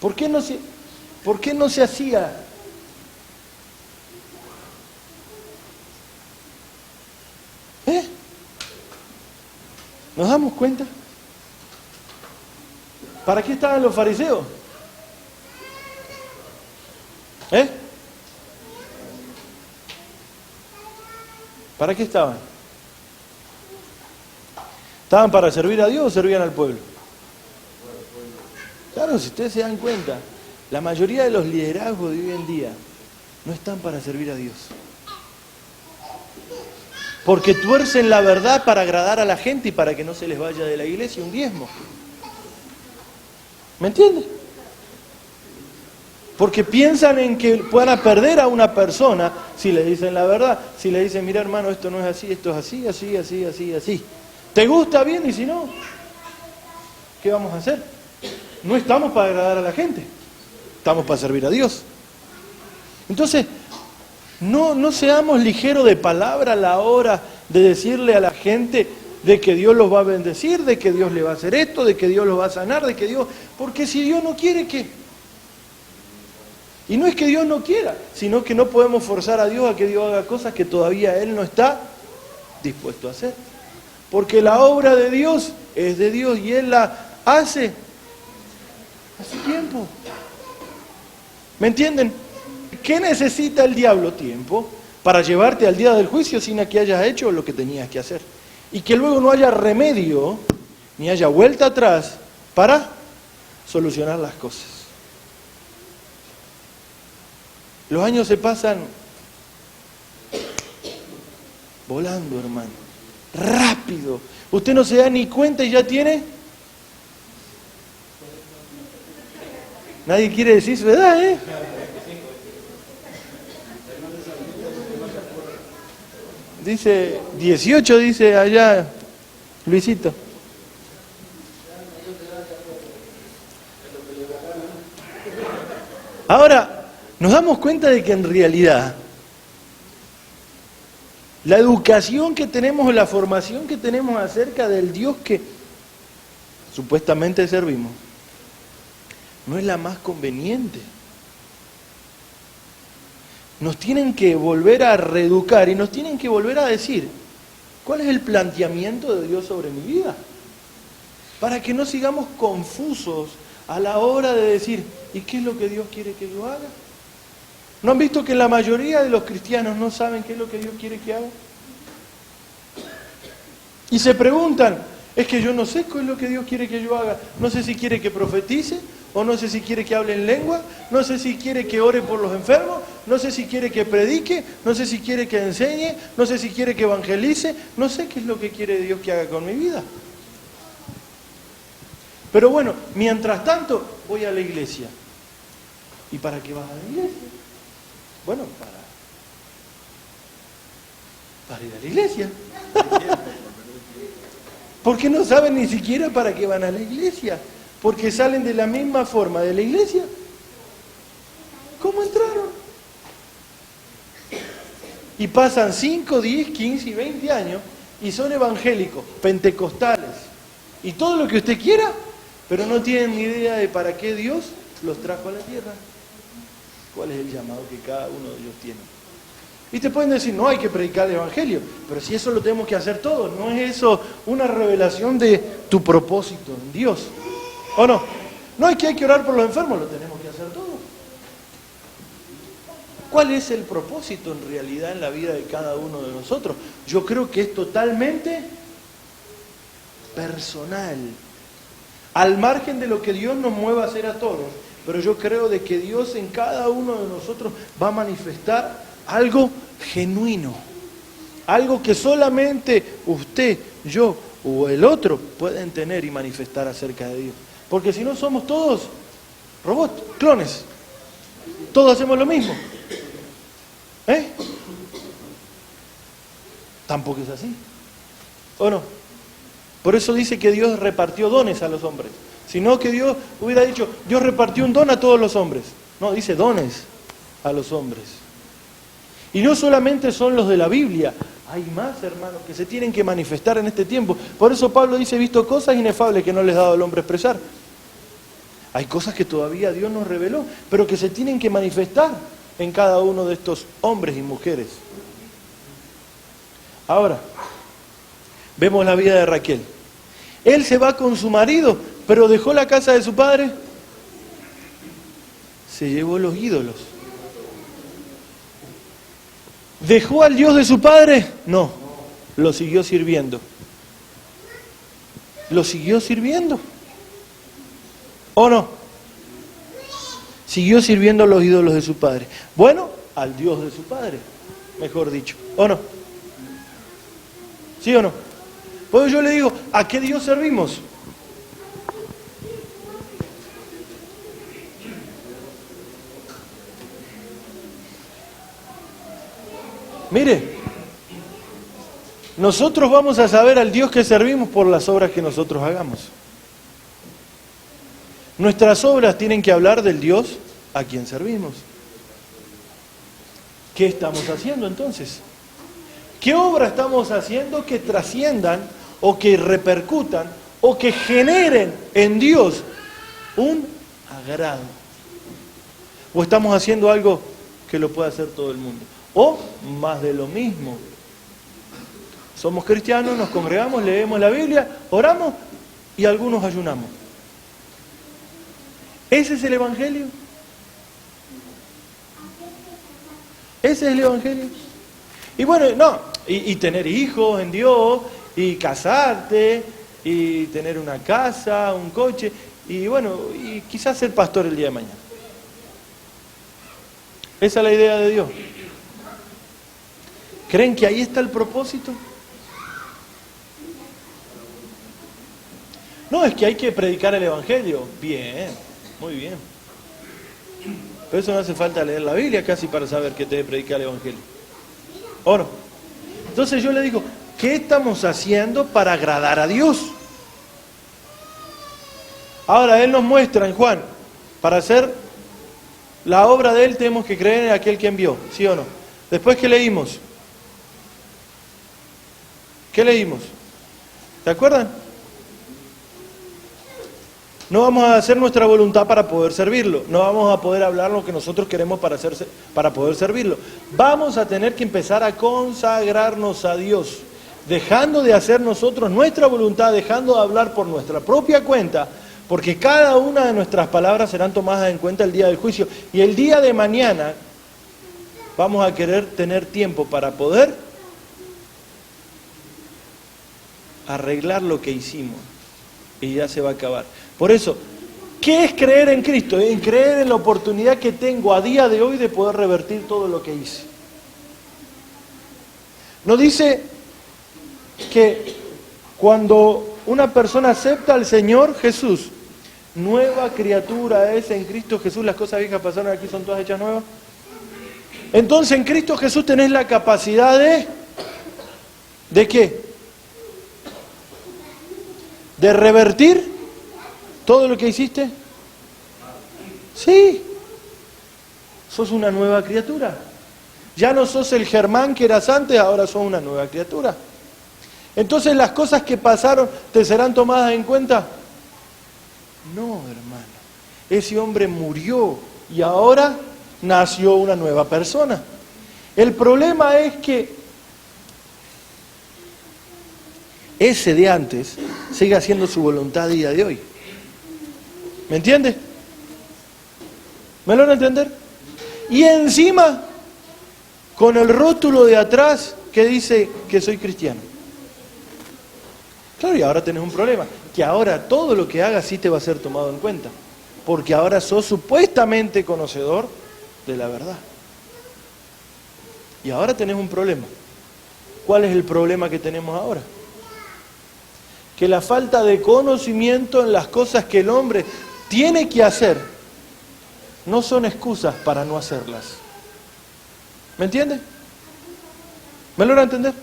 ¿Por qué no se hacía? ¿Nos damos cuenta? ¿Para qué estaban los fariseos? ¿Para qué estaban? ¿Estaban para servir a Dios o servían al pueblo? Claro, si ustedes se dan cuenta, la mayoría de los liderazgos de hoy en día no están para servir a Dios. Porque tuercen la verdad para agradar a la gente y para que no se les vaya de la iglesia un diezmo. ¿Me entiendes? Porque piensan en que puedan perder a una persona si le dicen la verdad. Si le dicen, mira hermano, esto no es así, esto es así, así, así, así, así. ¿Te gusta bien? Y si no, ¿qué vamos a hacer? No estamos para agradar a la gente. Estamos para servir a Dios. Entonces, no seamos ligeros de palabra a la hora de decirle a la gente de que Dios los va a bendecir, de que Dios le va a hacer esto, de que Dios los va a sanar, de que Dios... Porque si Dios no quiere, ¿qué? Y no es que Dios no quiera, sino que no podemos forzar a Dios a que Dios haga cosas que todavía Él no está dispuesto a hacer. Porque la obra de Dios es de Dios y Él la hace tiempo. ¿Me entienden? ¿Qué necesita el diablo? Tiempo para llevarte al día del juicio sin que hayas hecho lo que tenías que hacer. Y que luego no haya remedio, ni haya vuelta atrás para solucionar las cosas. Los años se pasan volando, hermano. Rápido. Usted no se da ni cuenta y ya tiene... Nadie quiere decir su edad, ¿eh? Dice, 18 dice allá Luisito. Ahora, nos damos cuenta de que en realidad la educación que tenemos, la formación que tenemos acerca del Dios que supuestamente servimos, no es la más conveniente. Nos tienen que volver a reeducar y nos tienen que volver a decir cuál es el planteamiento de Dios sobre mi vida, para que no sigamos confusos a la hora de decir, ¿y qué es lo que Dios quiere que yo haga? ¿No han visto que la mayoría de los cristianos no saben qué es lo que Dios quiere que haga? Y se preguntan, es que yo no sé qué es lo que Dios quiere que yo haga. No sé si quiere que profetice, o no sé si quiere que hable en lengua, no sé si quiere que ore por los enfermos, no sé si quiere que predique, no sé si quiere que enseñe, no sé si quiere que evangelice, no sé qué es lo que quiere Dios que haga con mi vida. Pero bueno, mientras tanto voy a la iglesia. ¿Y para qué vas a la iglesia? Bueno, para ir a la iglesia. Porque no saben ni siquiera para qué van a la iglesia. Porque salen de la misma forma de la iglesia como entraron. Y pasan 5, 10, 15 y 20 años y son evangélicos, pentecostales y todo lo que usted quiera, pero no tienen ni idea de para qué Dios los trajo a la tierra. ¿Cuál es el llamado que cada uno de ellos tiene? Y te pueden decir, no hay que predicar el evangelio, pero si eso lo tenemos que hacer todos, ¿no es eso una revelación de tu propósito en Dios? ¿O no? No es que hay que orar por los enfermos, lo tenemos que hacer todos. ¿Cuál es el propósito en realidad en la vida de cada uno de nosotros? Yo creo que es totalmente personal, al margen de lo que Dios nos mueva a hacer a todos. Pero yo creo de que Dios en cada uno de nosotros va a manifestar algo genuino, algo que solamente usted, yo o el otro pueden tener y manifestar acerca de Dios. Porque si no somos todos robots, clones, todos hacemos lo mismo. Tampoco es así, ¿o no? Por eso dice que Dios repartió dones a los hombres. Sino que Dios hubiera dicho, Dios repartió un don a todos los hombres. No, dice dones a los hombres. Y no solamente son los de la Biblia, hay más, hermanos, que se tienen que manifestar en este tiempo. Por eso Pablo dice, he visto cosas inefables que no les ha dado el hombre expresar. Hay cosas que todavía Dios nos reveló, pero que se tienen que manifestar en cada uno de estos hombres y mujeres. Ahora, vemos la vida de Raquel. Él se va con su marido, pero dejó la casa de su padre. Se llevó los ídolos. ¿Dejó al Dios de su padre? No, lo siguió sirviendo. ¿Lo siguió sirviendo? ¿O no? Siguió sirviendo a los ídolos de su padre. Bueno, al Dios de su padre, mejor dicho. ¿O no? ¿Sí o no? Pues yo le digo, ¿a qué Dios servimos? Mire, nosotros vamos a saber al Dios que servimos por las obras que nosotros hagamos. Nuestras obras tienen que hablar del Dios a quien servimos. ¿Qué estamos haciendo entonces? ¿Qué obra estamos haciendo que trasciendan o que repercutan o que generen en Dios un agrado? ¿O estamos haciendo algo que lo pueda hacer todo el mundo? O más de lo mismo. Somos cristianos, nos congregamos, leemos la Biblia, oramos y algunos ayunamos. ¿Ese es el Evangelio? ¿Ese es el Evangelio? Y bueno, no, y tener hijos en Dios, y casarte, y tener una casa, un coche, y bueno, y quizás ser pastor el día de mañana. Esa es la idea de Dios. ¿Creen que ahí está el propósito? No, es que hay que predicar el Evangelio. Bien, muy bien. Pero eso no hace falta leer la Biblia casi para saber que debe predicar el Evangelio. ¿O no? Entonces yo le digo, ¿qué estamos haciendo para agradar a Dios? Ahora Él nos muestra en Juan, para hacer la obra de Él tenemos que creer en aquel que envió, ¿sí o no? Después, ¿qué leímos? ¿Qué leímos? ¿Se acuerdan? No vamos a hacer nuestra voluntad para poder servirlo. No vamos a poder hablar lo que nosotros queremos para poder servirlo. Vamos a tener que empezar a consagrarnos a Dios, dejando de hacer nosotros nuestra voluntad, dejando de hablar por nuestra propia cuenta, porque cada una de nuestras palabras serán tomadas en cuenta el día del juicio. Y el día de mañana, vamos a querer tener tiempo para poder arreglar lo que hicimos y ya se va a acabar. Por eso, ¿qué es creer en Cristo? En creer en la oportunidad que tengo a día de hoy de poder revertir todo lo que hice. No dice que cuando una persona acepta al Señor Jesús, nueva criatura es en Cristo Jesús, las cosas viejas pasaron, aquí son todas hechas nuevas. Entonces en Cristo Jesús tenés la capacidad ¿de qué? ¿De revertir todo lo que hiciste? Sí. Sos una nueva criatura. Ya no sos el Germán que eras antes, ahora sos una nueva criatura. Entonces, ¿las cosas que pasaron te serán tomadas en cuenta? No, hermano. Ese hombre murió y ahora nació una nueva persona. El problema es que ese de antes sigue haciendo su voluntad día de hoy. ¿Me entiende? ¿Me lo van a entender? Y encima, con el rótulo de atrás que dice que soy cristiano. Claro, y ahora tenés un problema, que ahora todo lo que hagas sí te va a ser tomado en cuenta, porque ahora sos supuestamente conocedor de la verdad. Y ahora tenés un problema. ¿Cuál es el problema que tenemos ahora? Que la falta de conocimiento en las cosas que el hombre tiene que hacer no son excusas para no hacerlas. ¿Me entiende? ¿Me logra entender?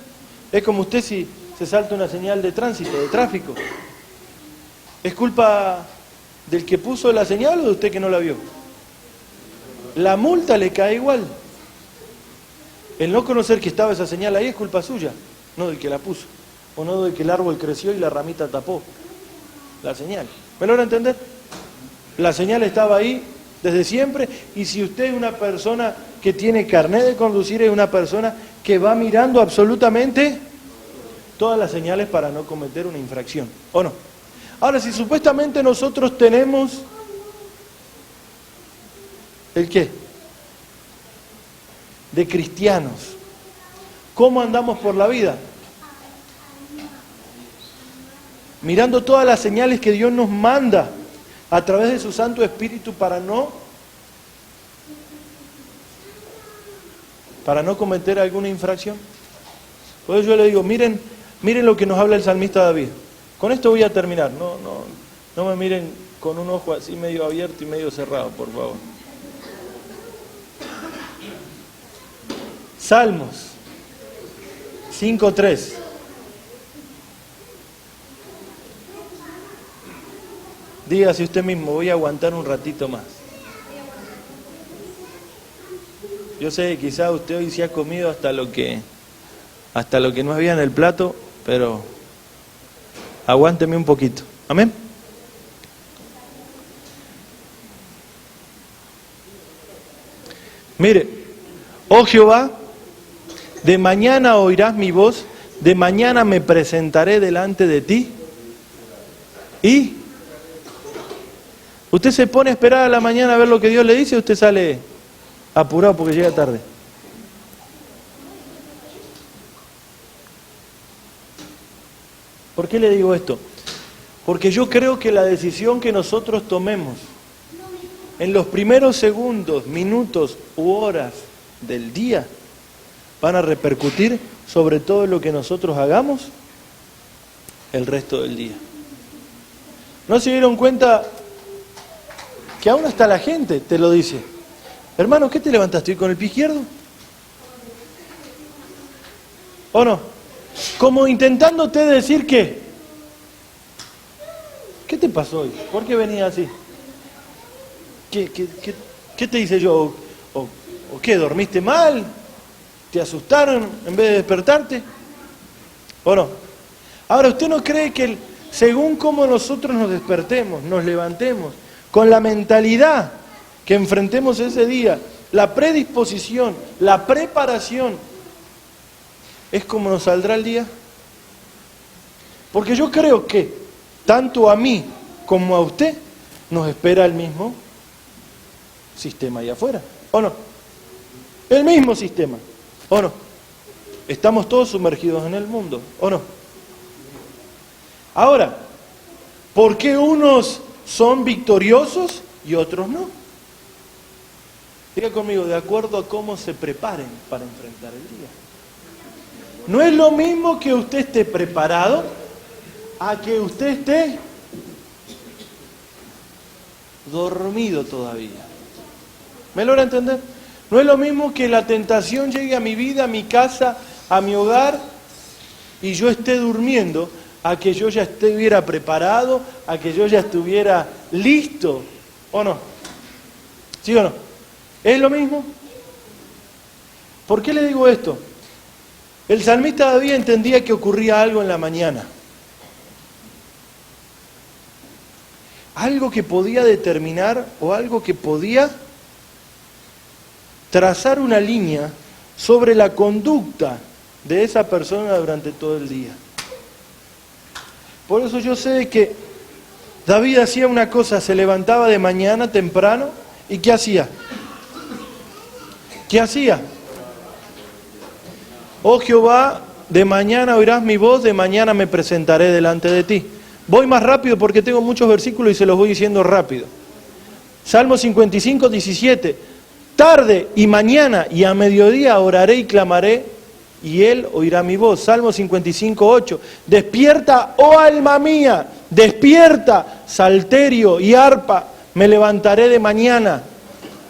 Es como usted si se salta una señal de tránsito, de tráfico. ¿Es culpa del que puso la señal o de usted que no la vio? La multa le cae igual. El no conocer que estaba esa señal ahí es culpa suya, no del que la puso. O no del que el árbol creció y la ramita tapó la señal. ¿Me logra entender? La señal estaba ahí desde siempre, y si usted es una persona que tiene carnet de conducir, es una persona que va mirando absolutamente todas las señales para no cometer una infracción, ¿o no? Ahora, si supuestamente nosotros tenemos ¿el qué? De cristianos, ¿cómo andamos por la vida? Mirando todas las señales que Dios nos manda a través de su Santo Espíritu para no cometer alguna infracción. Por eso yo le digo, miren lo que nos habla el salmista David. Con esto voy a terminar, no me miren con un ojo así medio abierto y medio cerrado, por favor. Salmos 5:3. Dígase usted mismo, voy a aguantar un ratito más. Yo sé que quizá usted hoy se ha comido hasta lo que no había en el plato, pero aguánteme un poquito. ¿Amén? Mire, oh Jehová, de mañana oirás mi voz, de mañana me presentaré delante de ti. Y usted se pone a esperar a la mañana a ver lo que Dios le dice, o usted sale apurado porque llega tarde. ¿Por qué le digo esto? Porque yo creo que la decisión que nosotros tomemos en los primeros segundos, minutos u horas del día van a repercutir sobre todo lo que nosotros hagamos el resto del día. ¿No se dieron cuenta que aún hasta la gente te lo dice? Hermano, ¿qué te levantaste hoy con el pie izquierdo? ¿O no? Como intentándote decir que, ¿qué te pasó hoy? ¿Por qué venías así? ¿Qué te hice yo? ¿O qué? ¿Dormiste mal? ¿Te asustaron en vez de despertarte? ¿O no? Ahora, ¿usted no cree que según cómo nosotros nos despertemos, nos levantemos, con la mentalidad que enfrentemos ese día, la predisposición, la preparación, es como nos saldrá el día? Porque yo creo que tanto a mí como a usted nos espera el mismo sistema allá afuera, ¿o no? El mismo sistema, ¿o no? Estamos todos sumergidos en el mundo, ¿o no? Ahora, ¿por qué unos son victoriosos y otros no? Diga conmigo, de acuerdo a cómo se preparen para enfrentar el día. No es lo mismo que usted esté preparado a que usted esté dormido todavía. ¿Me logra entender? No es lo mismo que la tentación llegue a mi vida, a mi casa, a mi hogar, y yo esté durmiendo, a que yo ya estuviera preparado, a que yo ya estuviera listo, ¿o no? ¿Sí o no? ¿Es lo mismo? ¿Por qué le digo esto? El salmista David entendía que ocurría algo en la mañana. Algo que podía determinar o algo que podía trazar una línea sobre la conducta de esa persona durante todo el día. Por eso yo sé que David hacía una cosa, se levantaba de mañana temprano, ¿y qué hacía? ¿Qué hacía? Oh Jehová, de mañana oirás mi voz, de mañana me presentaré delante de ti. Voy más rápido porque tengo muchos versículos y se los voy diciendo rápido. Salmo 55, 17. Tarde y mañana y a mediodía oraré y clamaré, y él oirá mi voz. Salmo 55, 8. Despierta, oh alma mía, despierta, salterio y arpa, me levantaré de mañana.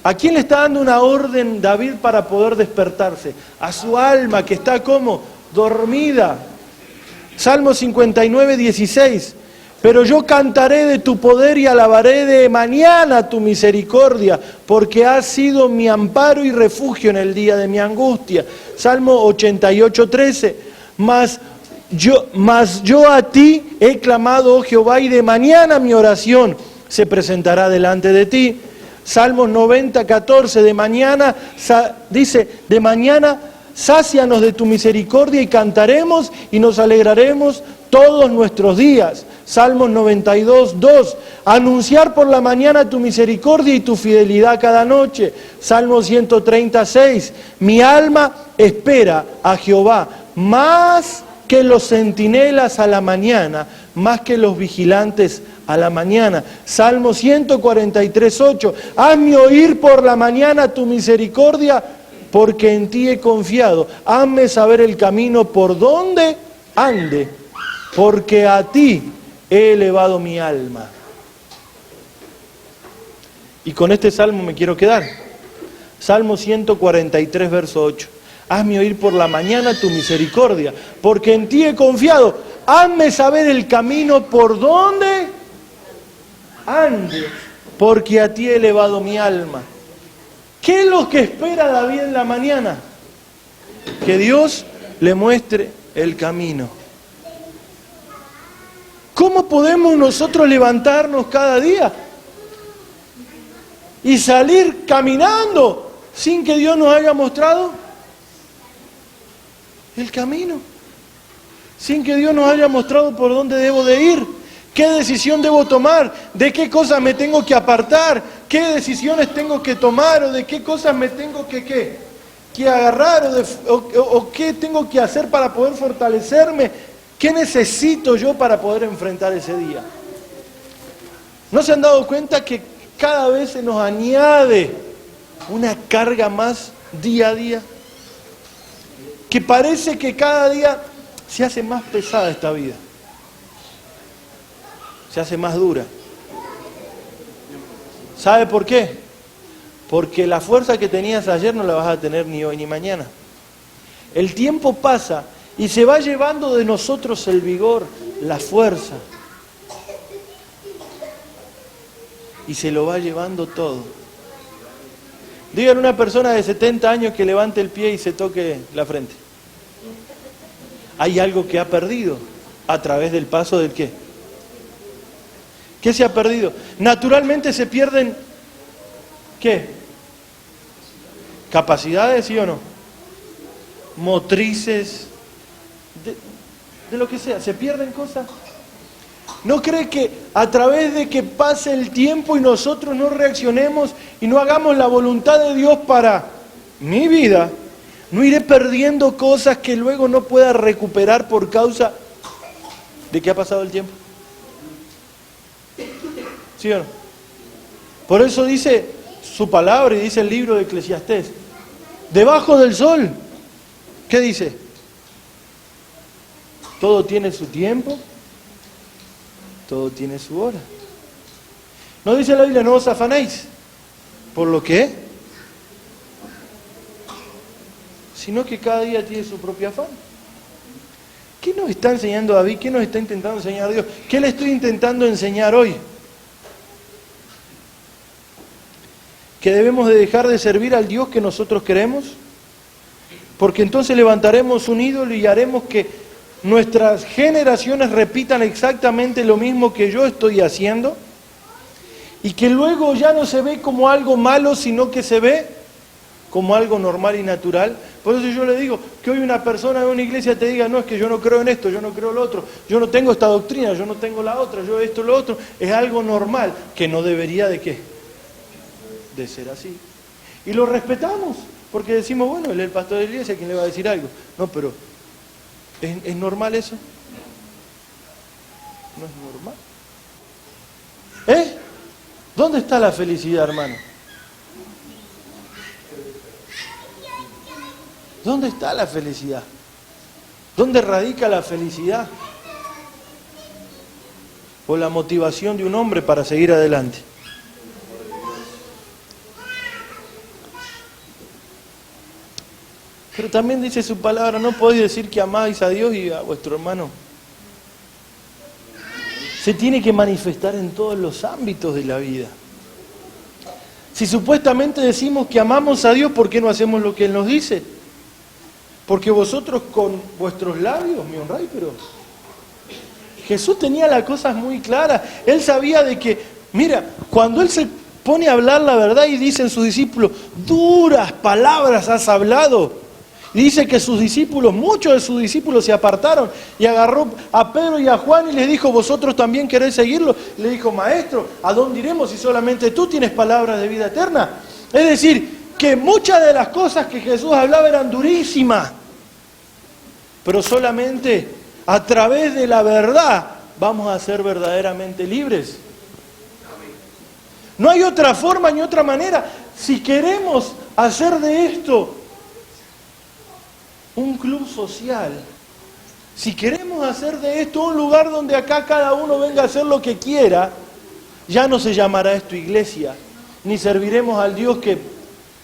¿A quién le está dando una orden David para poder despertarse? A su alma que está como dormida. Salmo 59, 16. Pero yo cantaré de tu poder y alabaré de mañana tu misericordia, porque has sido mi amparo y refugio en el día de mi angustia. Salmo 88, 13. Mas yo a ti he clamado, oh Jehová, y de mañana mi oración se presentará delante de ti. Salmos 90, 14, de mañana, dice, de mañana sácianos de tu misericordia y cantaremos y nos alegraremos todos nuestros días. Salmos 92, 2, anunciar por la mañana tu misericordia y tu fidelidad cada noche. Salmo 136, mi alma espera a Jehová, más que los centinelas a la mañana, más que los vigilantes a la mañana. Salmo 143, 8, hazme oír por la mañana tu misericordia, porque en ti he confiado. Hazme saber el camino por donde ande, porque a ti he elevado mi alma. Y con este salmo me quiero quedar. Salmo 143, verso 8. Hazme oír por la mañana tu misericordia, porque en ti he confiado. Hazme saber el camino por donde ande, porque a ti he elevado mi alma. ¿Qué es lo que espera David en la mañana? Que Dios le muestre el camino. ¿Cómo podemos nosotros levantarnos cada día y salir caminando sin que Dios nos haya mostrado el camino? Sin que Dios nos haya mostrado por dónde debo de ir, qué decisión debo tomar, de qué cosas me tengo que apartar, qué decisiones tengo que tomar o de qué cosas me tengo que agarrar o qué tengo que hacer para poder fortalecerme. ¿Qué necesito yo para poder enfrentar ese día? ¿No se han dado cuenta que cada vez se nos añade una carga más día a día? Que parece que cada día se hace más pesada esta vida. Se hace más dura. ¿Sabe por qué? Porque la fuerza que tenías ayer no la vas a tener ni hoy ni mañana. El tiempo pasa y se va llevando de nosotros el vigor, la fuerza. Y se lo va llevando todo. Díganle a una persona de 70 años que levante el pie y se toque la frente. Hay algo que ha perdido a través del paso del ¿qué? ¿Qué se ha perdido? Naturalmente se pierden, ¿qué? Capacidades, ¿sí o no? Motrices, de lo que sea, se pierden cosas. ¿No cree que a través de que pase el tiempo y nosotros no reaccionemos y no hagamos la voluntad de Dios para mi vida, no iré perdiendo cosas que luego no pueda recuperar por causa de que ha pasado el tiempo. ¿Sí o no? Por eso dice su palabra y dice el libro de Eclesiastés, debajo del sol, ¿qué dice? Todo tiene su tiempo, todo tiene su hora. No dice la Biblia, no os afanéis, ¿por lo qué? Sino que cada día tiene su propio afán. ¿Qué nos está enseñando David? ¿Qué nos está intentando enseñar Dios? ¿Qué le estoy intentando enseñar hoy? ¿Que debemos de dejar de servir al Dios que nosotros queremos? Porque entonces levantaremos un ídolo y haremos que nuestras generaciones repitan exactamente lo mismo que yo estoy haciendo, y que luego ya no se ve como algo malo, sino que se ve como algo normal y natural. Por eso yo le digo que hoy una persona de una iglesia te diga, no, es que yo no creo en esto, yo no creo en lo otro, yo no tengo esta doctrina, yo no tengo la otra, yo esto, lo otro, es algo normal, que no debería de qué, de ser así. Y lo respetamos, porque decimos, bueno, él es el pastor de la iglesia, ¿quién le va a decir algo? No, pero ¿es normal eso? No es normal. ¿Dónde está la felicidad, hermano? ¿Dónde está la felicidad? ¿Dónde radica la felicidad? O la motivación de un hombre para seguir adelante. Pero también dice su palabra, no podéis decir que amáis a Dios y a vuestro hermano. Se tiene que manifestar en todos los ámbitos de la vida. Si supuestamente decimos que amamos a Dios, ¿por qué no hacemos lo que Él nos dice? Porque vosotros con vuestros labios me honráis, pero Jesús tenía las cosas muy claras. Él sabía de que, mira, cuando Él se pone a hablar la verdad y dicen sus discípulos, duras palabras has hablado. Y dice que sus discípulos, muchos de sus discípulos se apartaron y agarró a Pedro y a Juan y les dijo, ¿vosotros también queréis seguirlo? Y le dijo, maestro, ¿a dónde iremos si solamente tú tienes palabras de vida eterna? Es decir, que muchas de las cosas que Jesús hablaba eran durísimas, pero solamente a través de la verdad vamos a ser verdaderamente libres. No hay otra forma ni otra manera. Si queremos hacer de esto un club social, si queremos hacer de esto un lugar donde acá cada uno venga a hacer lo que quiera, ya no se llamará esto iglesia, ni serviremos al Dios que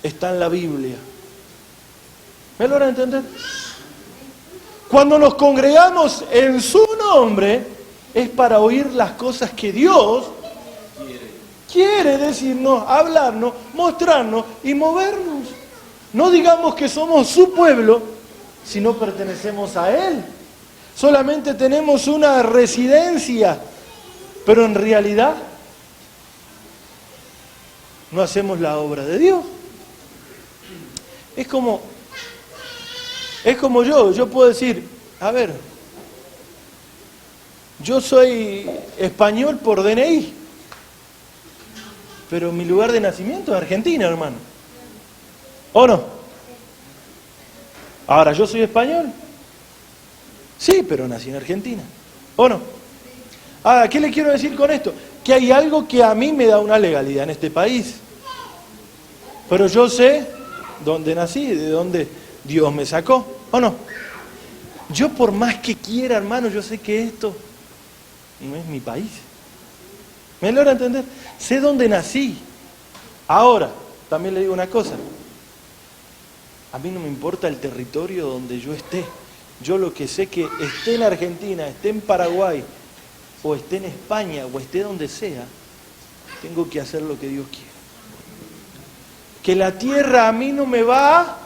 está en la Biblia. ¿Me logran entender? Cuando nos congregamos en su nombre, es para oír las cosas que Dios quiere decirnos, hablarnos, mostrarnos y movernos. No digamos que somos su pueblo, si no pertenecemos a Él. Solamente tenemos una residencia, pero en realidad no hacemos la obra de Dios. Es como yo puedo decir, a ver, yo soy español por DNI, pero mi lugar de nacimiento es Argentina, hermano. ¿O no? Ahora, ¿yo soy español? Sí, pero nací en Argentina. ¿O no? Ahora, ¿qué le quiero decir con esto? Que hay algo que a mí me da una legalidad en este país. Pero yo sé dónde nací, de dónde Dios me sacó. ¿O no? Yo por más que quiera, hermano, yo sé que esto no es mi país. ¿Me logra entender? Sé dónde nací. Ahora, también le digo una cosa. A mí no me importa el territorio donde yo esté. Yo lo que sé que esté en Argentina, esté en Paraguay, o esté en España, o esté donde sea, tengo que hacer lo que Dios quiere. Que la tierra a mí no me va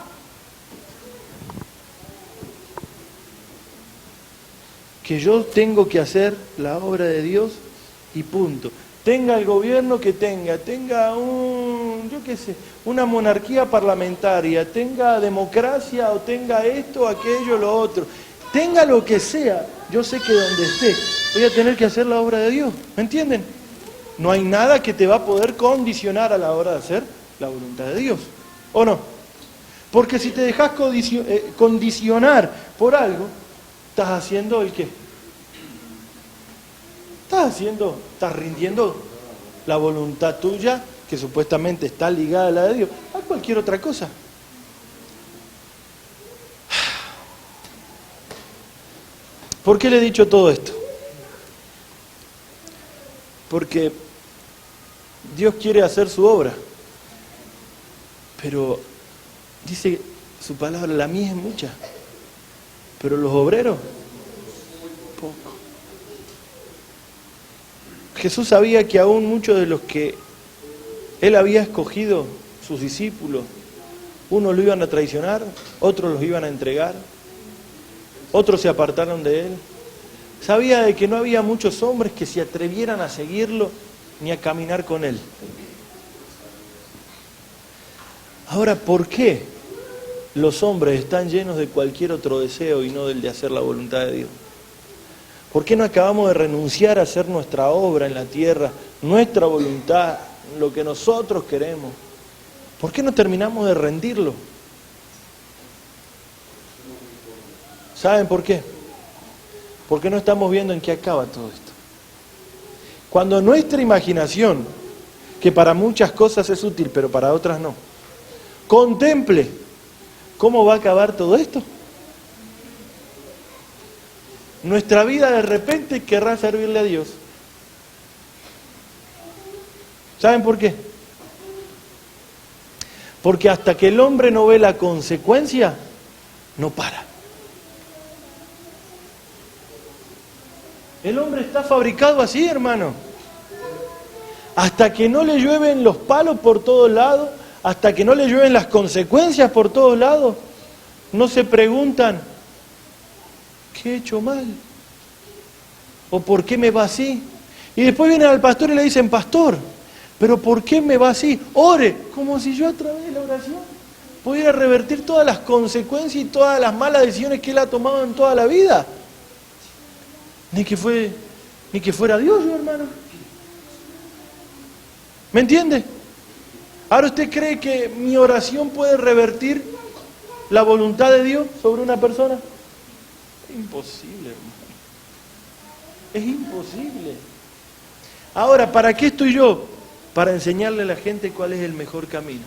que yo tengo que hacer la obra de Dios y punto. Tenga el gobierno que tenga una monarquía parlamentaria, tenga democracia o tenga esto, aquello, lo otro. Tenga lo que sea, yo sé que donde esté voy a tener que hacer la obra de Dios. ¿Me entienden? No hay nada que te va a poder condicionar a la hora de hacer la voluntad de Dios. ¿O no? Porque si te dejas condicionar por algo, estás haciendo el qué. Estás rindiendo la voluntad tuya, que supuestamente está ligada a la de Dios, a cualquier otra cosa. ¿Por qué le he dicho todo esto? Porque Dios quiere hacer su obra, pero dice su palabra, la mía es mucha, pero los obreros, poco. Jesús sabía que aún muchos de los que Él había escogido, sus discípulos, unos lo iban a traicionar, otros los iban a entregar, otros se apartaron de Él. Sabía de que no había muchos hombres que se atrevieran a seguirlo ni a caminar con Él. Ahora, ¿por qué los hombres están llenos de cualquier otro deseo y no del de hacer la voluntad de Dios? ¿Por qué no acabamos de renunciar a hacer nuestra obra en la tierra, nuestra voluntad, lo que nosotros queremos? ¿Por qué no terminamos de rendirlo? ¿Saben por qué? Porque no estamos viendo en qué acaba todo esto. Cuando nuestra imaginación, que para muchas cosas es útil, pero para otras no, contemple cómo va a acabar todo esto, nuestra vida de repente querrá servirle a Dios. ¿Saben por qué? Porque hasta que el hombre no ve la consecuencia, no para. El hombre está fabricado así, hermano. Hasta que no le llueven los palos por todos lados, hasta que no le llueven las consecuencias por todos lados, no se preguntan, ¿qué he hecho mal? ¿O por qué me va así? Y después vienen al pastor y le dicen, pastor, ¿pero por qué me va así? Ore, como si yo a través de la oración pudiera revertir todas las consecuencias y todas las malas decisiones que él ha tomado en toda la vida. Ni que fuera Dios, yo, hermano. ¿Me entiende? Ahora, ¿usted cree que mi oración puede revertir la voluntad de Dios sobre una persona? Es imposible, hermano. Es imposible. Ahora, ¿para qué estoy yo? Para enseñarle a la gente cuál es el mejor camino.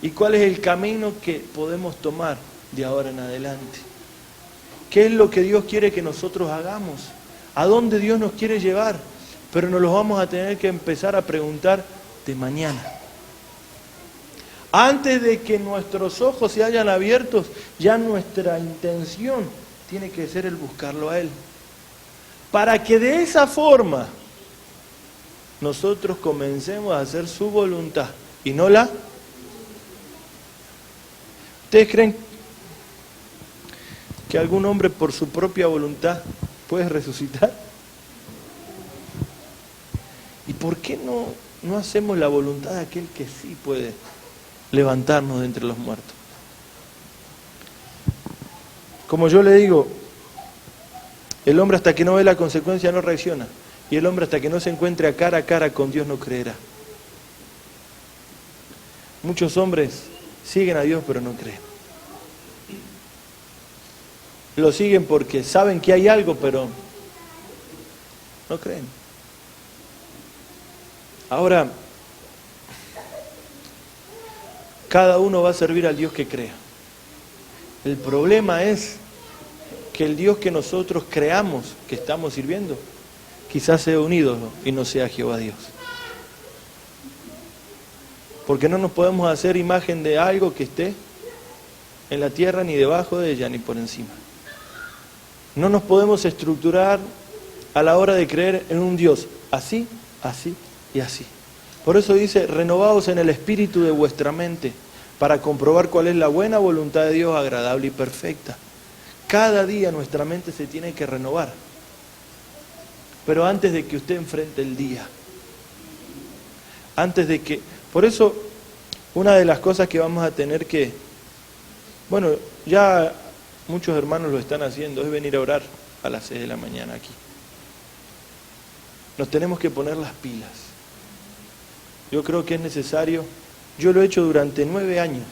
Y cuál es el camino que podemos tomar de ahora en adelante. ¿Qué es lo que Dios quiere que nosotros hagamos? ¿A dónde Dios nos quiere llevar? Pero nos los vamos a tener que empezar a preguntar de mañana. Antes de que nuestros ojos se hayan abiertos, ya nuestra intención tiene que ser el buscarlo a Él. Para que de esa forma nosotros comencemos a hacer su voluntad y no la... ¿Ustedes creen que algún hombre por su propia voluntad puede resucitar? ¿Y por qué no hacemos la voluntad de aquel que sí puede levantarnos de entre los muertos? Como yo le digo, el hombre hasta que no ve la consecuencia no reacciona. Y el hombre hasta que no se encuentre a cara con Dios no creerá. Muchos hombres siguen a Dios pero no creen. Lo siguen porque saben que hay algo pero no creen. Ahora, cada uno va a servir al Dios que crea. El problema es que el Dios que nosotros creamos que estamos sirviendo, quizás sea un ídolo y no sea Jehová Dios. Porque no nos podemos hacer imagen de algo que esté en la tierra, ni debajo de ella, ni por encima. No nos podemos estructurar a la hora de creer en un Dios así, así y así. Por eso dice, renovaos en el espíritu de vuestra mente, para comprobar cuál es la buena voluntad de Dios, agradable y perfecta. Cada día nuestra mente se tiene que renovar. Pero antes de que usted enfrente el día, antes de que... Por eso, una de las cosas que vamos a tener que... Bueno, ya muchos hermanos lo están haciendo, es venir a orar a las 6 de la mañana aquí. Nos tenemos que poner las pilas. Yo creo que es necesario, yo lo he hecho durante 9 años.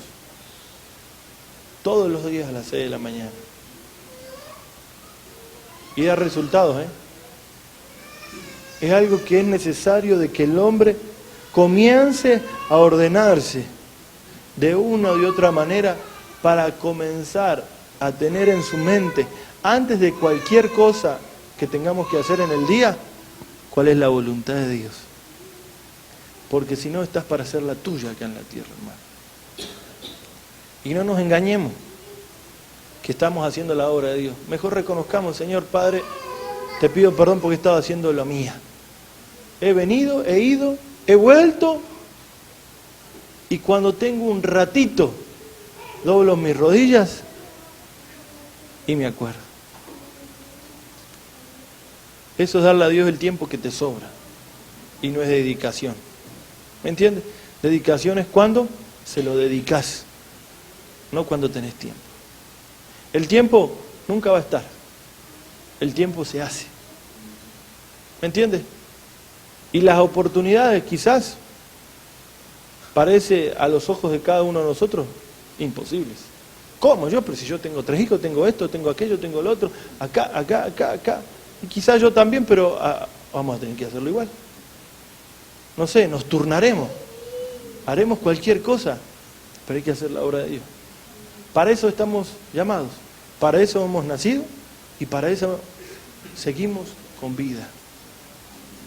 todos los días a las 6 de la mañana. Y da resultados, ¿eh? Es algo que es necesario de que el hombre comience a ordenarse de una o de otra manera para comenzar a tener en su mente, antes de cualquier cosa que tengamos que hacer en el día, cuál es la voluntad de Dios. Porque si no, estás para hacer la tuya acá en la tierra, hermano. Y no nos engañemos que estamos haciendo la obra de Dios. Mejor reconozcamos, Señor Padre, te pido perdón porque he estado haciendo la mía. He venido, he ido, he vuelto, y cuando tengo un ratito, doblo mis rodillas y me acuerdo. Eso es darle a Dios el tiempo que te sobra, y no es dedicación. ¿Me entiendes? Dedicación es cuando se lo dedicas, no cuando tenés tiempo. El tiempo nunca va a estar, el tiempo se hace. ¿Me entiendes? Y las oportunidades quizás parece a los ojos de cada uno de nosotros imposibles. ¿Cómo yo? Pero si yo tengo 3 hijos, tengo esto, tengo aquello, tengo lo otro, acá. Y quizás yo también, pero vamos a tener que hacerlo igual. No sé, nos turnaremos, haremos cualquier cosa, pero hay que hacer la obra de Dios. Para eso estamos llamados, para eso hemos nacido y para eso seguimos con vida.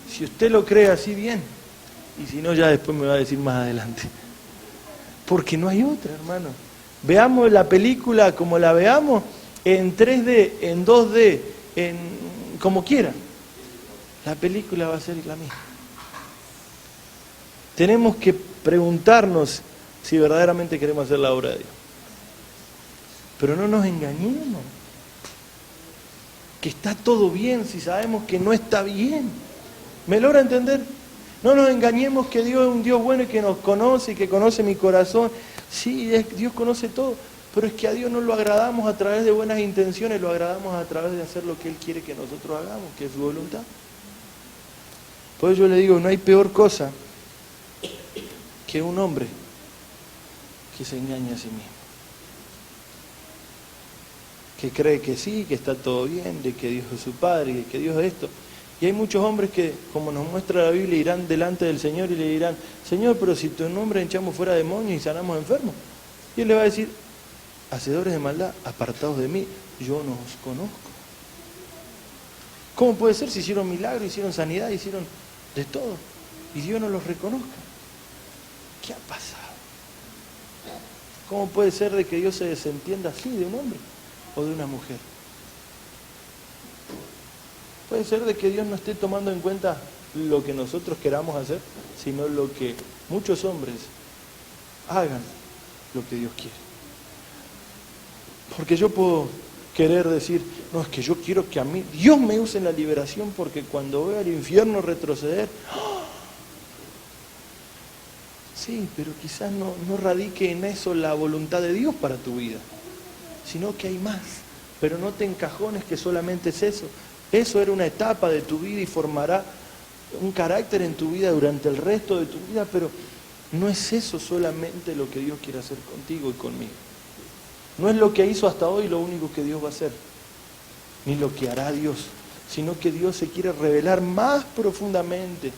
Si usted lo cree así, bien, y si no, ya después me va a decir más adelante. Porque no hay otra, hermano. Veamos la película como la veamos, en 3D, en 2D, como quiera. La película va a ser la misma. Tenemos que preguntarnos si verdaderamente queremos hacer la obra de Dios. Pero no nos engañemos. Que está todo bien si sabemos que no está bien. ¿Me logra entender? No nos engañemos que Dios es un Dios bueno y que nos conoce y que conoce mi corazón. Sí, Dios conoce todo, pero es que a Dios no lo agradamos a través de buenas intenciones, lo agradamos a través de hacer lo que Él quiere que nosotros hagamos, que es su voluntad. Por eso yo le digo, no hay peor cosa que un hombre que se engaña a sí mismo. Que cree que sí, que está todo bien, de que Dios es su Padre, de que Dios es esto. Y hay muchos hombres que, como nos muestra la Biblia, irán delante del Señor y le dirán, Señor, pero si tu nombre echamos fuera demonios y sanamos enfermos. Y Él le va a decir, hacedores de maldad, apartados de mí, yo no os conozco. ¿Cómo puede ser si hicieron milagros, hicieron sanidad, hicieron de todo, y Dios no los reconozca? ¿Qué ha pasado? ¿Cómo puede ser de que Dios se desentienda así de un hombre o de una mujer? Puede ser de que Dios no esté tomando en cuenta lo que nosotros queramos hacer, sino lo que muchos hombres hagan lo que Dios quiere. Porque yo puedo querer decir, no, es que yo quiero que a mí Dios me use en la liberación, porque cuando veo al infierno retroceder, ¡oh! Sí, pero quizás no radique en eso la voluntad de Dios para tu vida, sino que hay más. Pero no te encajones que solamente es eso. Eso era una etapa de tu vida y formará un carácter en tu vida durante el resto de tu vida, pero no es eso solamente lo que Dios quiere hacer contigo y conmigo. No es lo que hizo hasta hoy lo único que Dios va a hacer, ni lo que hará Dios, sino que Dios se quiere revelar más profundamente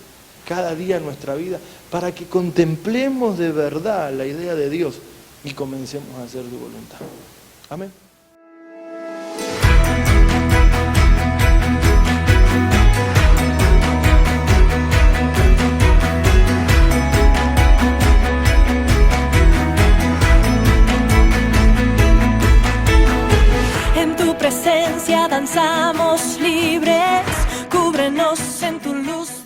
cada día en nuestra vida para que contemplemos de verdad la idea de Dios y comencemos a hacer su voluntad. Amén. Danzamos libres, cúbrenos en tu luz.